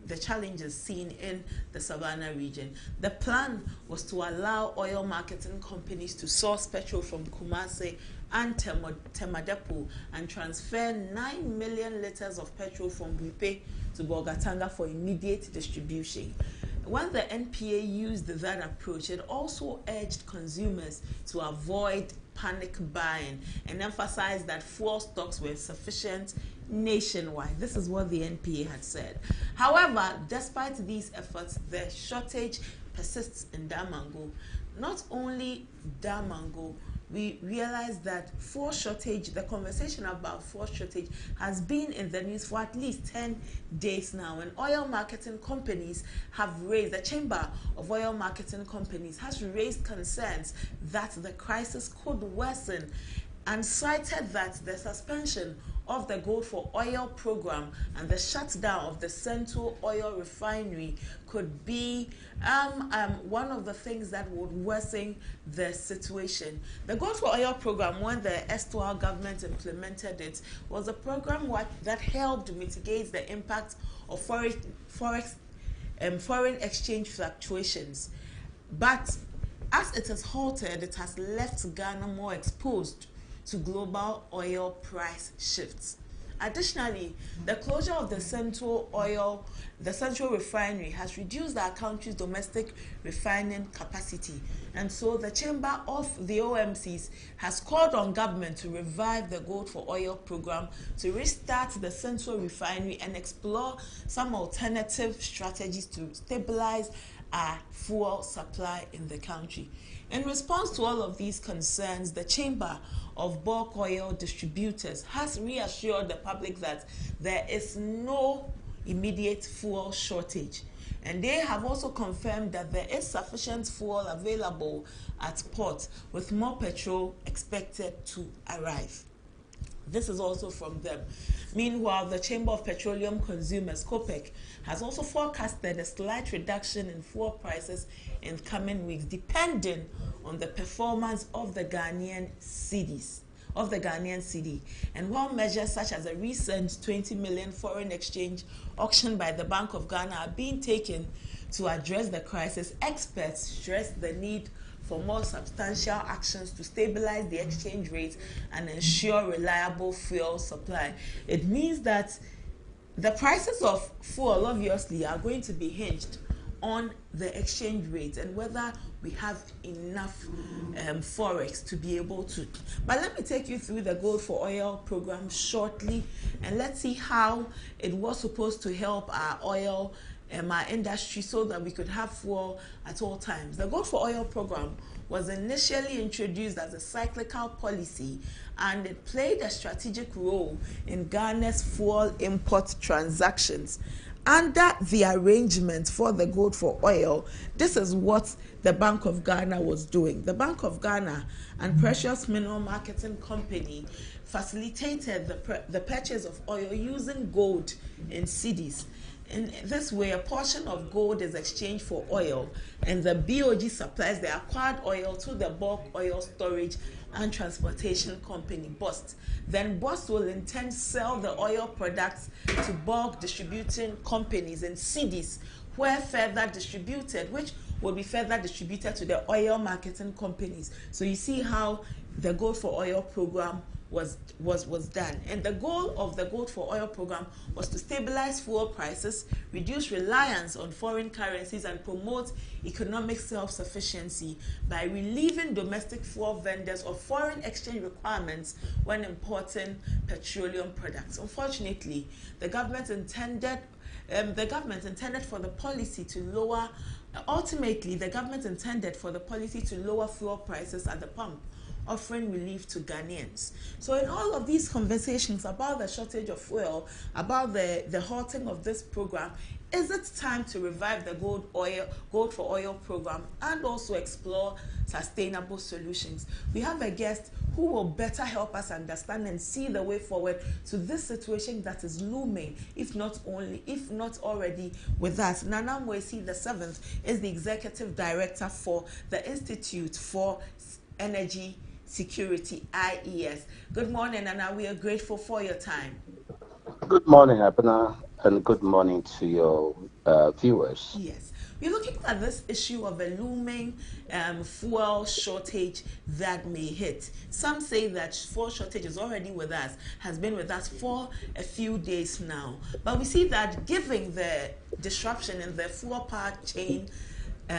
the challenges seen in the Savannah region. The plan was to allow oil marketing companies to source petrol from Kumasi and Temadepo and transfer 9 million liters of petrol from Buipe to Bolgatanga for immediate distribution. When the NPA used that approach, it also urged consumers to avoid panic buying and emphasized that fuel stocks were sufficient nationwide. This is what the NPA had said. However, despite these efforts, the shortage persists in Damongo. Not only Damongo, we realized that fuel shortage, the conversation about fuel shortage has been in the news for at least 10 days now, and oil marketing companies have raised, the Chamber of Oil Marketing Companies has raised concerns that the crisis could worsen and cited that the suspension of the Gold for Oil program and the shutdown of the Central Oil Refinery could be one of the things that would worsen the situation. The Gold for Oil program, when the erstwhile government implemented it, was a program that helped mitigate the impact of foreign exchange fluctuations. But as it has halted, it has left Ghana more exposed to global oil price shifts. Additionally, the closure of the Central Refinery has reduced our country's domestic refining capacity, and so the Chamber of the OMCs has called on government to revive the Gold for Oil program, to restart the Central Refinery and explore some alternative strategies to stabilize our fuel supply in the country. In response to all of these concerns, the Chamber of Bulk Oil Distributors has reassured the public that there is no immediate fuel shortage. And they have also confirmed that there is sufficient fuel available at port, with more petrol expected to arrive. This is also from them. Meanwhile, the Chamber of Petroleum Consumers, COPEC, has also forecasted a slight reduction in fuel prices in coming weeks, depending on the performance of the Ghanaian cedis. And while measures such as a recent 20 million foreign exchange auction by the Bank of Ghana are being taken to address the crisis, experts stress the need for more substantial actions to stabilize the exchange rate and ensure reliable fuel supply. It means that the prices of fuel obviously are going to be hinged on the exchange rate and whether we have enough forex to be able to. But let me take you through the Gold for Oil program shortly, and let's see how it was supposed to help our oil our industry so that we could have fuel at all times. The Gold for Oil program was initially introduced as a cyclical policy, and it played a strategic role in Ghana's fuel import transactions. Under the arrangement for the Gold for Oil, this is what the Bank of Ghana was doing. The Bank of Ghana and Precious Mineral Marketing Company facilitated the purchase of oil using gold in cedis. In this way, a portion of gold is exchanged for oil, and the BOG supplies the acquired oil to the bulk oil storage and transportation company, BOST. Then BOST will in turn sell the oil products to bulk distributing companies in cedis, where further distributed, which will be further distributed to the oil marketing companies. So you see how the Gold for Oil program was done. And the goal of the Gold for Oil program was to stabilize fuel prices, reduce reliance on foreign currencies, and promote economic self-sufficiency by relieving domestic fuel vendors of foreign exchange requirements when importing petroleum products. Unfortunately, the government intended for the policy to lower. Ultimately, the government intended for the policy to lower fuel prices at the pump, offering relief to Ghanaians. So in all of these conversations about the shortage of fuel, about the halting of this program, is it time to revive the Gold for Oil program and also explore sustainable solutions? We have a guest who will better help us understand and see the way forward to this situation that is looming, if not already with us. Nana Mwesi the seventh is the executive director for the Institute for Energy Security, IES. Good morning, Nana. We are grateful for your time. Good morning, Abena, and good morning to your viewers. Yes. We're looking at this issue of a looming fuel shortage that may hit. Some say that fuel shortage is already with us, has been with us for a few days now. But we see that given the disruption in the fuel power chain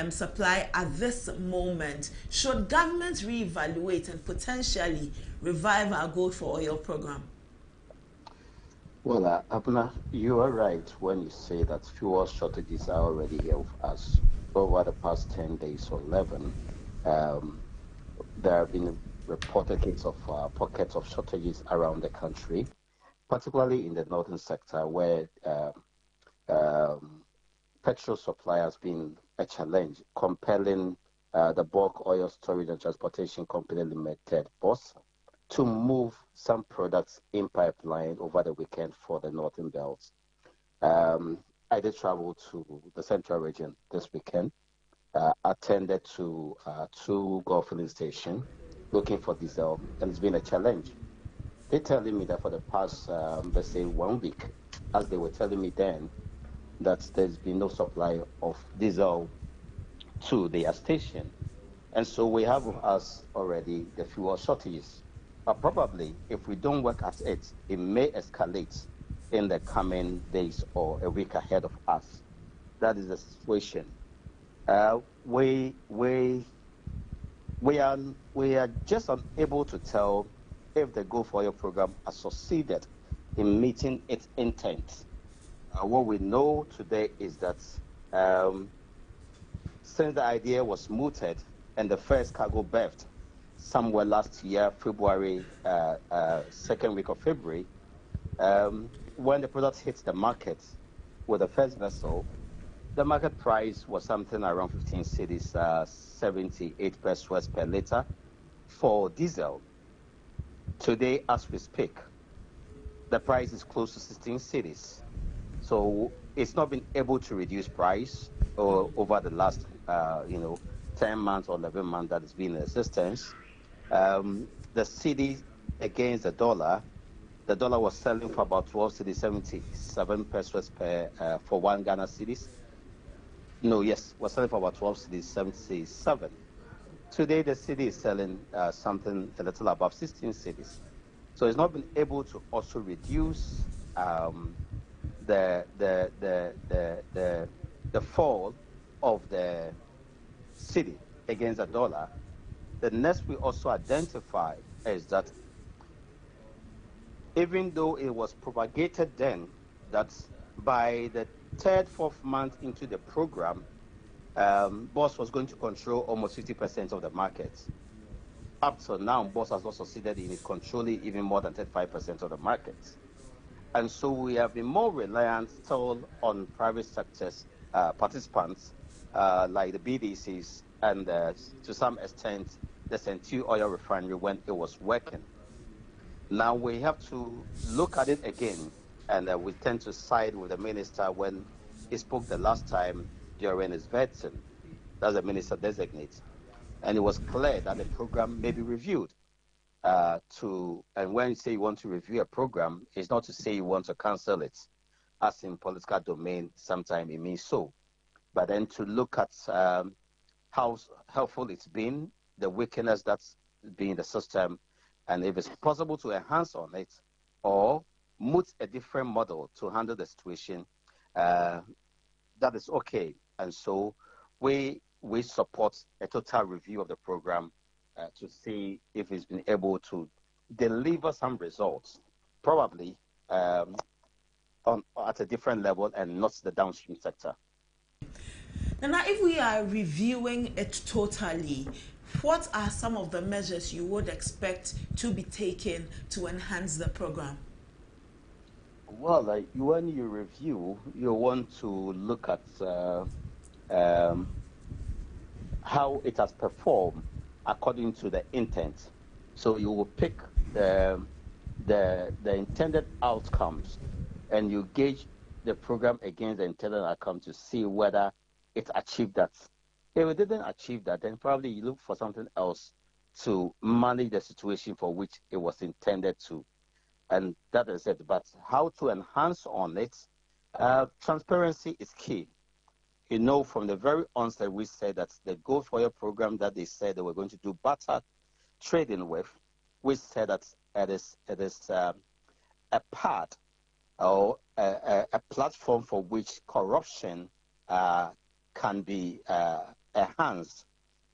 supply at this moment, should governments reevaluate and potentially revive our Gold for Oil program? Well, Abuna, you are right when you say that fuel shortages are already here with us. Over the past 10 days or 11, there have been reported cases of pockets of shortages around the country, particularly in the northern sector where petrol supply has been a challenge, compelling the Bulk Oil Storage and Transportation Company Limited, BOSS, to move some products in pipeline over the weekend for the northern belts. I did travel to the central region this weekend, attended to two Gulf filling stations looking for diesel, and it's been a challenge. They're telling me that for the past, let's say, 1 week, as they were telling me then, that there's been no supply of diesel to their station. And so we have with us already the fuel shortages. But probably, if we don't work at it, it may escalate in the coming days or a week ahead of us. That is the situation. We are just unable to tell if the Go for Oil program has succeeded in meeting its intent. What we know today is that since the idea was mooted and the first cargo berthed somewhere last year, February, second week of February, when the product hit the market with the first vessel, the market price was something around 15 cedis, 78 pesos per liter for diesel. Today, as we speak, the price is close to 16 cedis. So it's not been able to reduce price over the last, 10 months or 11 months that it's been in existence. The cedi against the dollar was selling for about 12 cedis, 77 pesos for 1 Ghana cedis. Was selling for about 12 cedis, 77. Today the cedi is selling something a little above 16 cedis. So it's not been able to also reduce the fall of the cedi against the dollar. The next we also identify is that even though it was propagated then that by the third, fourth month into the program, BOSS was going to control almost 50% of the market. Up to now, BOSS has not succeeded in controlling even more than 35% of the market. And so we have been more reliant still on private sectors, participants like the BDCs and to some extent the Century Oil Refinery when it was working. Now we have to look at it again, and we tend to side with the minister when he spoke the last time during his vetting. That's the minister designate. And it was clear that the program may be reviewed. And when you say you want to review a program, it's not to say you want to cancel it. As in political domain, sometimes it means so. But then to look at how helpful it's been, the weakness that's been in the system, and if it's possible to enhance on it or moot a different model to handle the situation, that is okay. And so we support a total review of the program to see if it's been able to deliver some results, probably at a different level and not the downstream sector. Now, if we are reviewing it totally, what are some of the measures you would expect to be taken to enhance the program? Well, when you review, you want to look at how it has performed according to the intent. So you will pick the intended outcomes, and you gauge the program against the intended outcome to see whether it achieved that. If it didn't achieve that, then probably you look for something else to manage the situation for which it was intended to. And that is it. But how to enhance on it, transparency is key. You know, from the very onset, we said that the Gold for Oil program that they said they were going to do barter trading with, we said that it is a part or a platform for which corruption can be enhanced,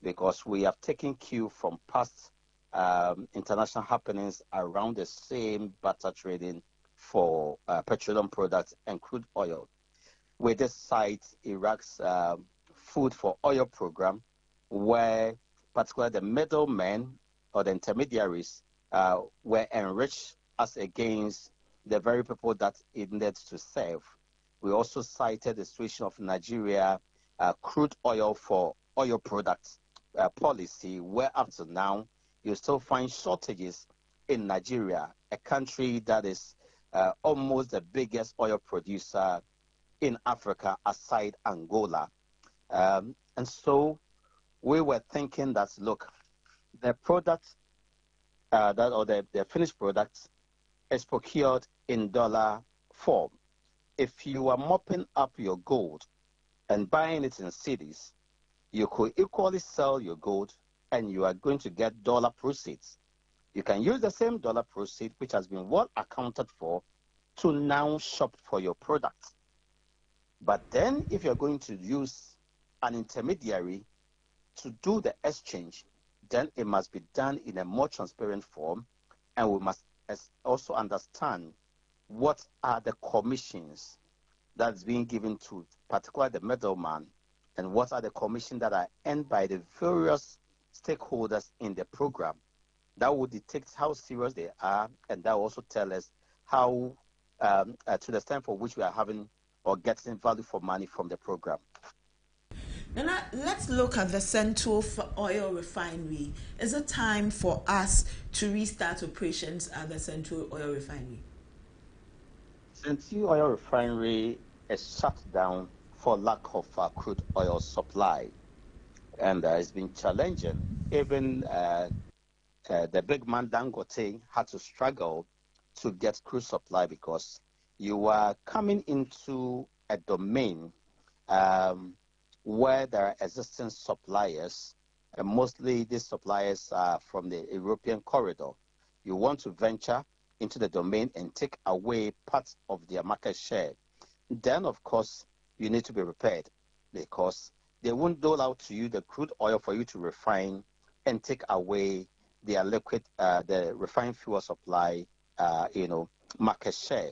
because we have taken cue from past international happenings around the same barter trading for petroleum products and crude oil. With this site, Iraq's Food for Oil program, where particularly the middlemen or the intermediaries were enriched as against the very people that it needed to serve. We also cited the situation of Nigeria crude oil for oil products policy, where up to now you still find shortages in Nigeria, a country that is almost the biggest oil producer in Africa aside Angola. And so we were thinking that, look, the product the finished product is procured in dollar form. If you are mopping up your gold and buying it in cities, you could equally sell your gold and you are going to get dollar proceeds. You can use the same dollar proceed, which has been well accounted for, to now shop for your product. But then if you're going to use an intermediary to do the exchange, then it must be done in a more transparent form, and we must also understand what are the commissions that's being given to particularly the middleman, and what are the commissions that are earned by the various stakeholders in the program. That will detect how serious they are, and that will also tell us how, to the extent for which we are having or getting value for money from the program. Now, let's look at the Central Oil Refinery. Is it time for us to restart operations at the Central Oil Refinery? Central Oil Refinery is shut down for lack of crude oil supply, and it's been challenging. Even the big man Dangote had to struggle to get crude supply, because you are coming into a domain where there are existing suppliers, and mostly these suppliers are from the European corridor. You want to venture into the domain and take away parts of their market share. Then, of course, you need to be prepared, because they won't dole out to you the crude oil for you to refine and take away their liquid, the refined fuel supply, market share.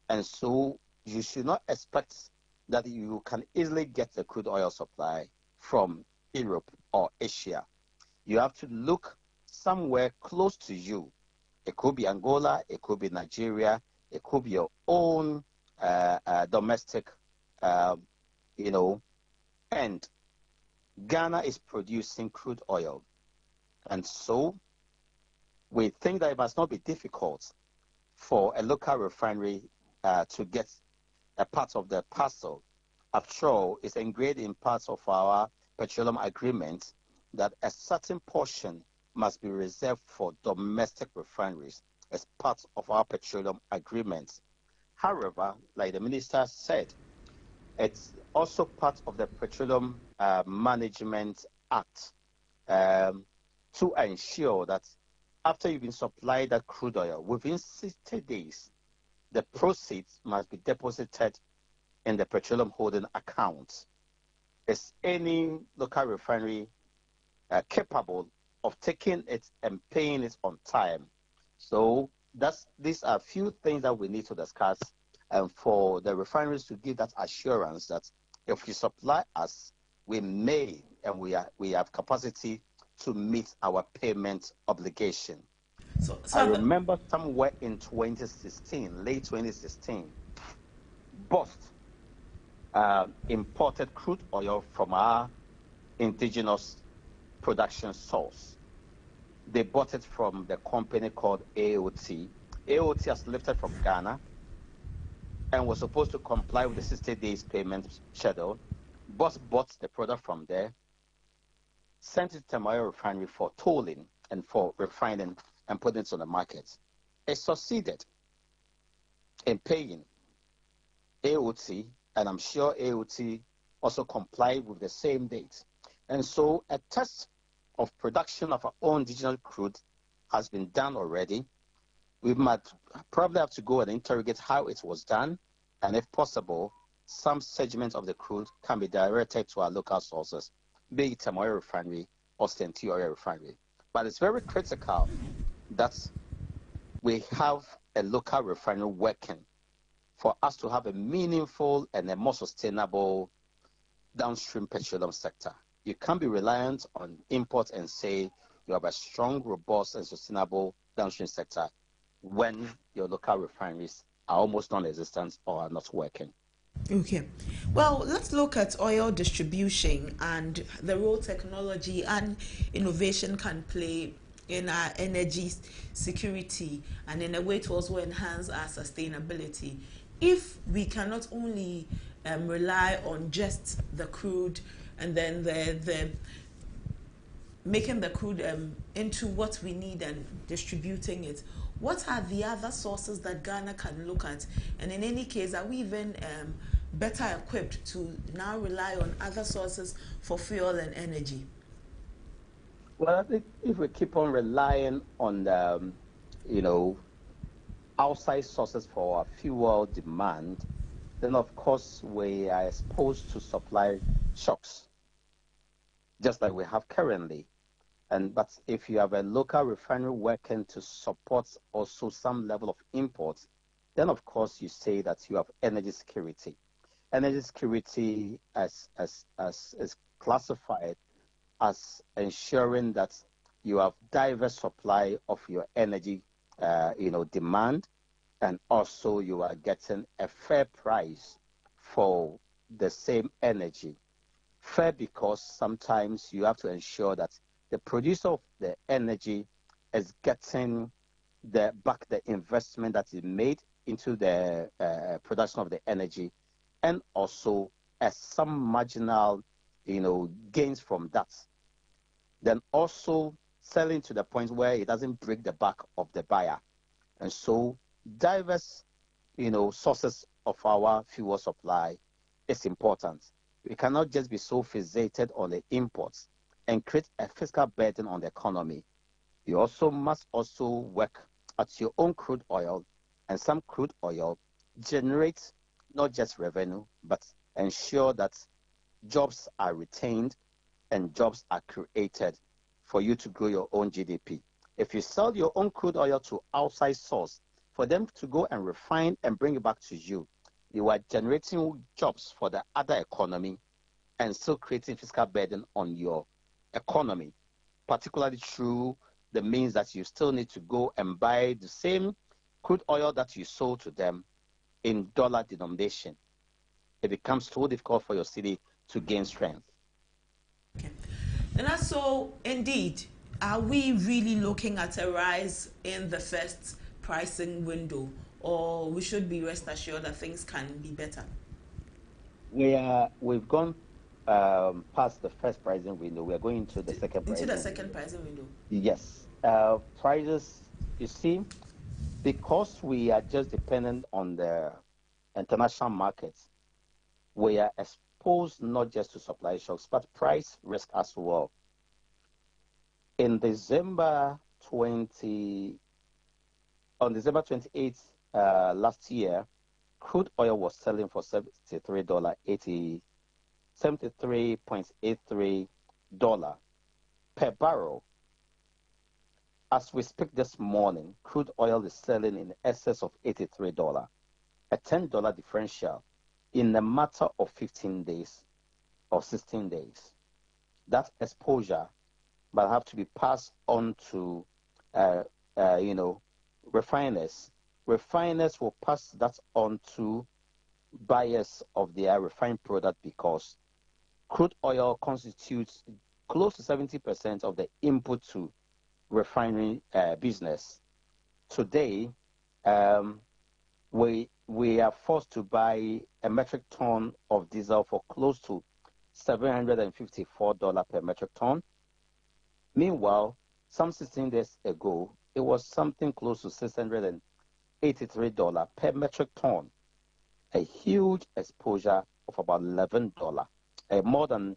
And so you should not expect that you can easily get the crude oil supply from Europe or Asia. You have to look somewhere close to you. It could be Angola, it could be Nigeria, it could be your own domestic, and Ghana is producing crude oil. And so we think that it must not be difficult for a local refinery to get a part of the parcel. After all, it's engraved in parts of our petroleum agreement that a certain portion must be reserved for domestic refineries as part of our petroleum agreement. However, like the minister said, it's also part of the petroleum Management Act to ensure that after you've been supplied that crude oil, within 60 days, the proceeds must be deposited in the petroleum holding account. Is any local refinery capable of taking it and paying it on time? So these are a few things that we need to discuss, and for the refineries to give that assurance that if you supply us, we may and we have capacity to meet our payment obligation. So I remember somewhere in 2016, late 2016, BOST imported crude oil from our indigenous production source. They bought it from the company called AOT. AOT has lifted from Ghana and was supposed to comply with the 60 days payment schedule. BOST bought the product from there, sent it to Temoyo Refinery for tolling and for refining and putting it on the market. It succeeded in paying AOT, and I'm sure AOT also complied with the same date. And so a test of production of our own indigenous crude has been done already. We might probably have to go and interrogate how it was done, and if possible, some segment of the crude can be directed to our local sources, be it Temoyo Refinery or St. Oil Refinery. But it's very critical that we have a local refinery working for us to have a meaningful and a more sustainable downstream petroleum sector. You can't be reliant on imports and say you have a strong, robust, and sustainable downstream sector when your local refineries are almost non-existent or are not working. Okay. Well, let's look at oil distribution and the role technology and innovation can play in our energy security and in a way to also enhance our sustainability. If we cannot only rely on just the crude and then the making the crude into what we need and distributing it, what are the other sources that Ghana can look at? And in any case, are we even better equipped to now rely on other sources for fuel and energy? Well, I think if we keep on relying on, outside sources for our fuel demand, then of course we are exposed to supply shocks, just like we have currently. But if you have a local refinery working to support also some level of imports, then of course you say that you have energy security. Energy security is classified as ensuring that you have diverse supply of your energy, demand, and also you are getting a fair price for the same energy. Fair because sometimes you have to ensure that the producer of the energy is getting back the investment that is made into the production of the energy, and also some marginal, gains from that. Then also selling to the point where it doesn't break the back of the buyer. And so diverse, sources of our fuel supply is important. We cannot just be so fixated on the imports and create a fiscal burden on the economy. You also must work at your own crude oil, and some crude oil generates not just revenue, but ensure that jobs are retained and jobs are created for you to grow your own GDP. If you sell your own crude oil to outside source, for them to go and refine and bring it back to you, you are generating jobs for the other economy and still creating fiscal burden on your economy, particularly through the means that you still need to go and buy the same crude oil that you sold to them in dollar denomination. It becomes so difficult for your city to gain strength. Okay. And so, indeed, are we really looking at a rise in the first pricing window, or we should be rest assured that things can be better? We've gone past the first pricing window. We are going into the second pricing window. Yes. Prices, you see, because we are just dependent on the international markets, we are exposed not just to supply shocks, but price risk as well. On December 28th last year, crude oil was selling for $73.83 per barrel. As we speak this morning, crude oil is selling in excess of $83, a $10 differential in a matter of 15 days or 16 days. That exposure will have to be passed on to, refiners. Refiners will pass that on to buyers of their refined product because crude oil constitutes close to 70% of the input to refinery business. Today, we are forced to buy a metric ton of diesel for close to $754 per metric ton. Meanwhile, some 16 days ago, it was something close to $683 per metric ton. A huge exposure of about $11. More than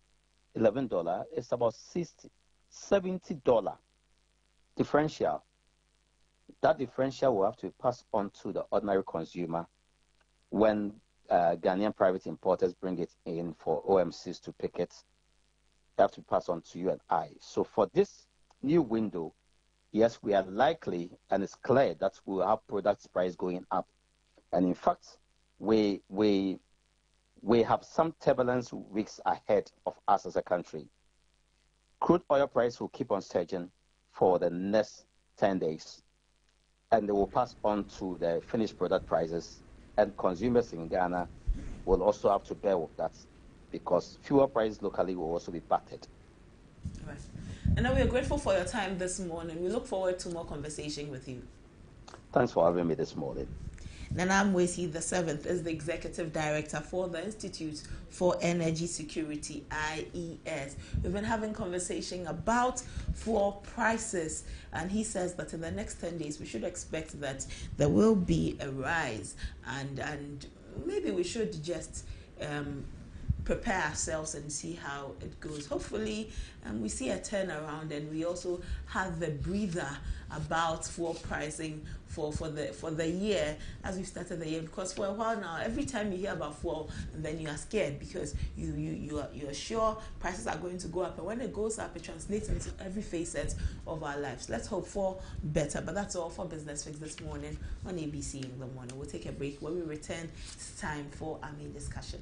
$11 is about $70 differential. That differential will have to be passed on to the ordinary consumer when Ghanaian private importers bring it in for OMCs to pick it. They have to pass on to you and I. So for this new window, yes, we are likely, and it's clear that we will have products price going up. And in fact, we have some turbulence weeks ahead of us as a country. Crude oil price will keep on surging for the next 10 days. And they will pass on to the finished product prices. And consumers in Ghana will also have to bear with that because fuel prices locally will also be battered. Right. And now we are grateful for your time this morning. We look forward to more conversation with you. Thanks for having me this morning. Nana Mwesi VII is the Executive Director for the Institute for Energy Security, IES. We've been having conversation about fuel prices, and he says that in the next 10 days we should expect that there will be a rise, and maybe we should just prepare ourselves and see how it goes. Hopefully, we see a turnaround, and we also have the breather about fuel pricing for the year as we started the year. Because for a while now, every time you hear about fuel, then you are scared because you are sure prices are going to go up, and when it goes up, it translates into every facet of our lives. Let's hope for better. But that's all for Business Fix this morning on ABC in the morning. We'll take a break. When we return, it's time for our main discussion.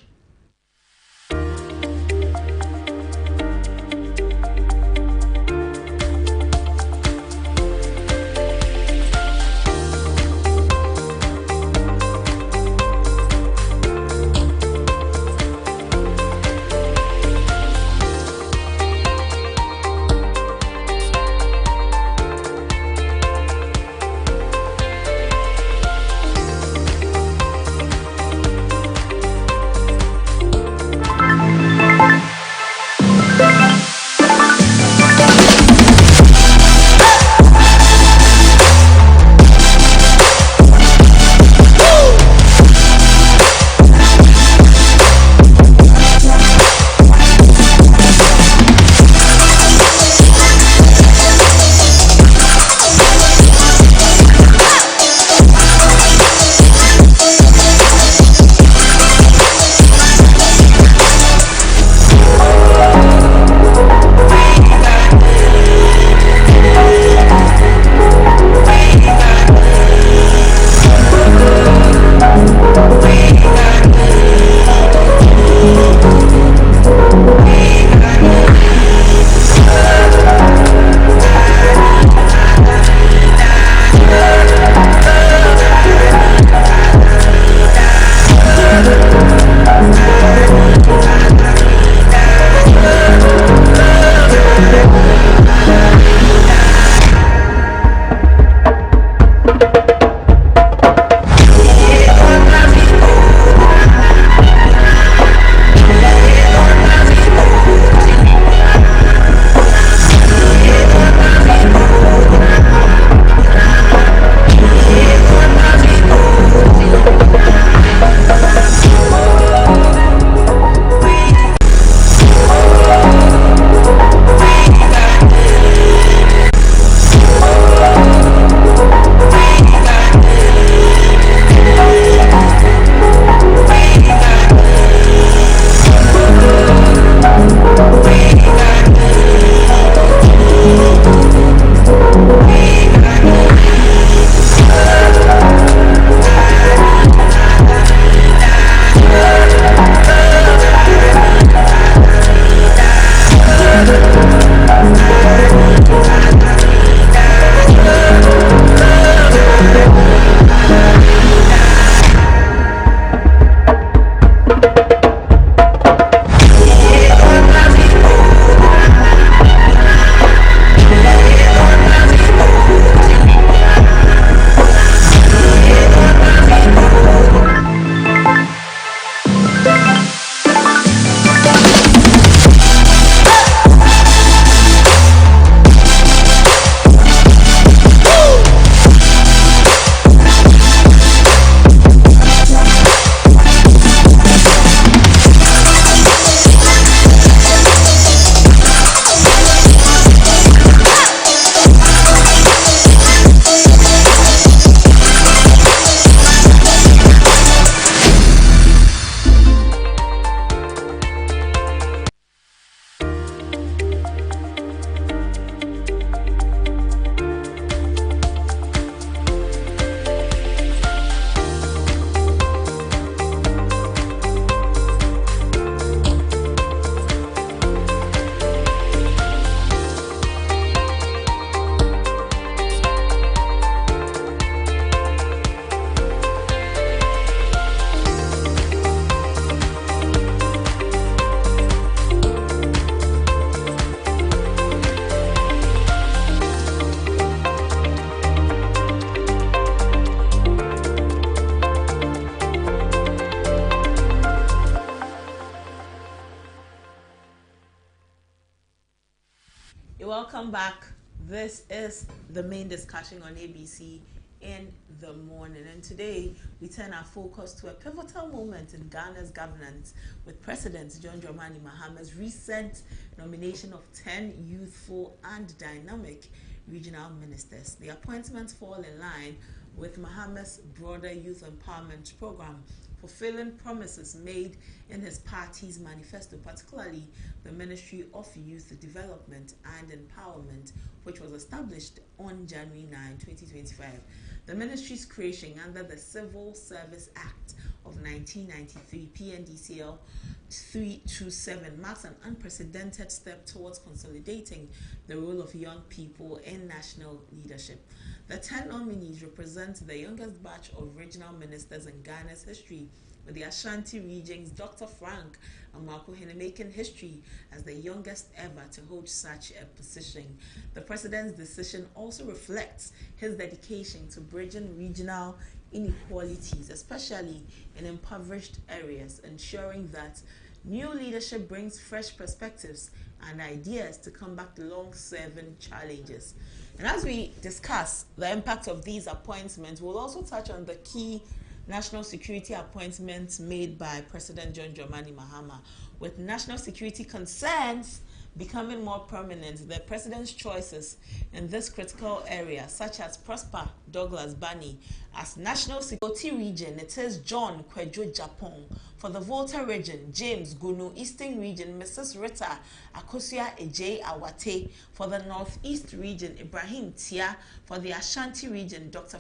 This is the main discussion on ABC in the morning, and today we turn our focus to a pivotal moment in Ghana's governance with President John Dramani Mahama's recent nomination of 10 youthful and dynamic regional ministers. The appointments fall in line with Mahama's broader youth empowerment program, fulfilling promises made in his party's manifesto, particularly the Ministry of Youth Development and Empowerment, which was established on January 9, 2025. The ministry's creation under the Civil Service Act of 1993, PNDCL 327, marks an unprecedented step towards consolidating the role of young people in national leadership. The 10 nominees represent the youngest batch of regional ministers in Ghana's history, with the Ashanti region's Dr. Frank Amoako-Hene making history as the youngest ever to hold such a position. The president's decision also reflects his dedication to bridging regional inequalities, especially in impoverished areas, ensuring that new leadership brings fresh perspectives and ideas to combat long-serving challenges. And as we discuss the impact of these appointments, we'll also touch on the key national security appointments made by President John Dramani Mahama. With national security concerns becoming more prominent, the president's choices in this critical area, such as Prosper Douglas Bani as National Security Region, it is John Kwejo Japon. For the Volta region, James Gunu. Eastern region, Mrs. Rita Akosua Ejay Awate. For the Northeast region, Ibrahim Tia. For the Ashanti region, Dr.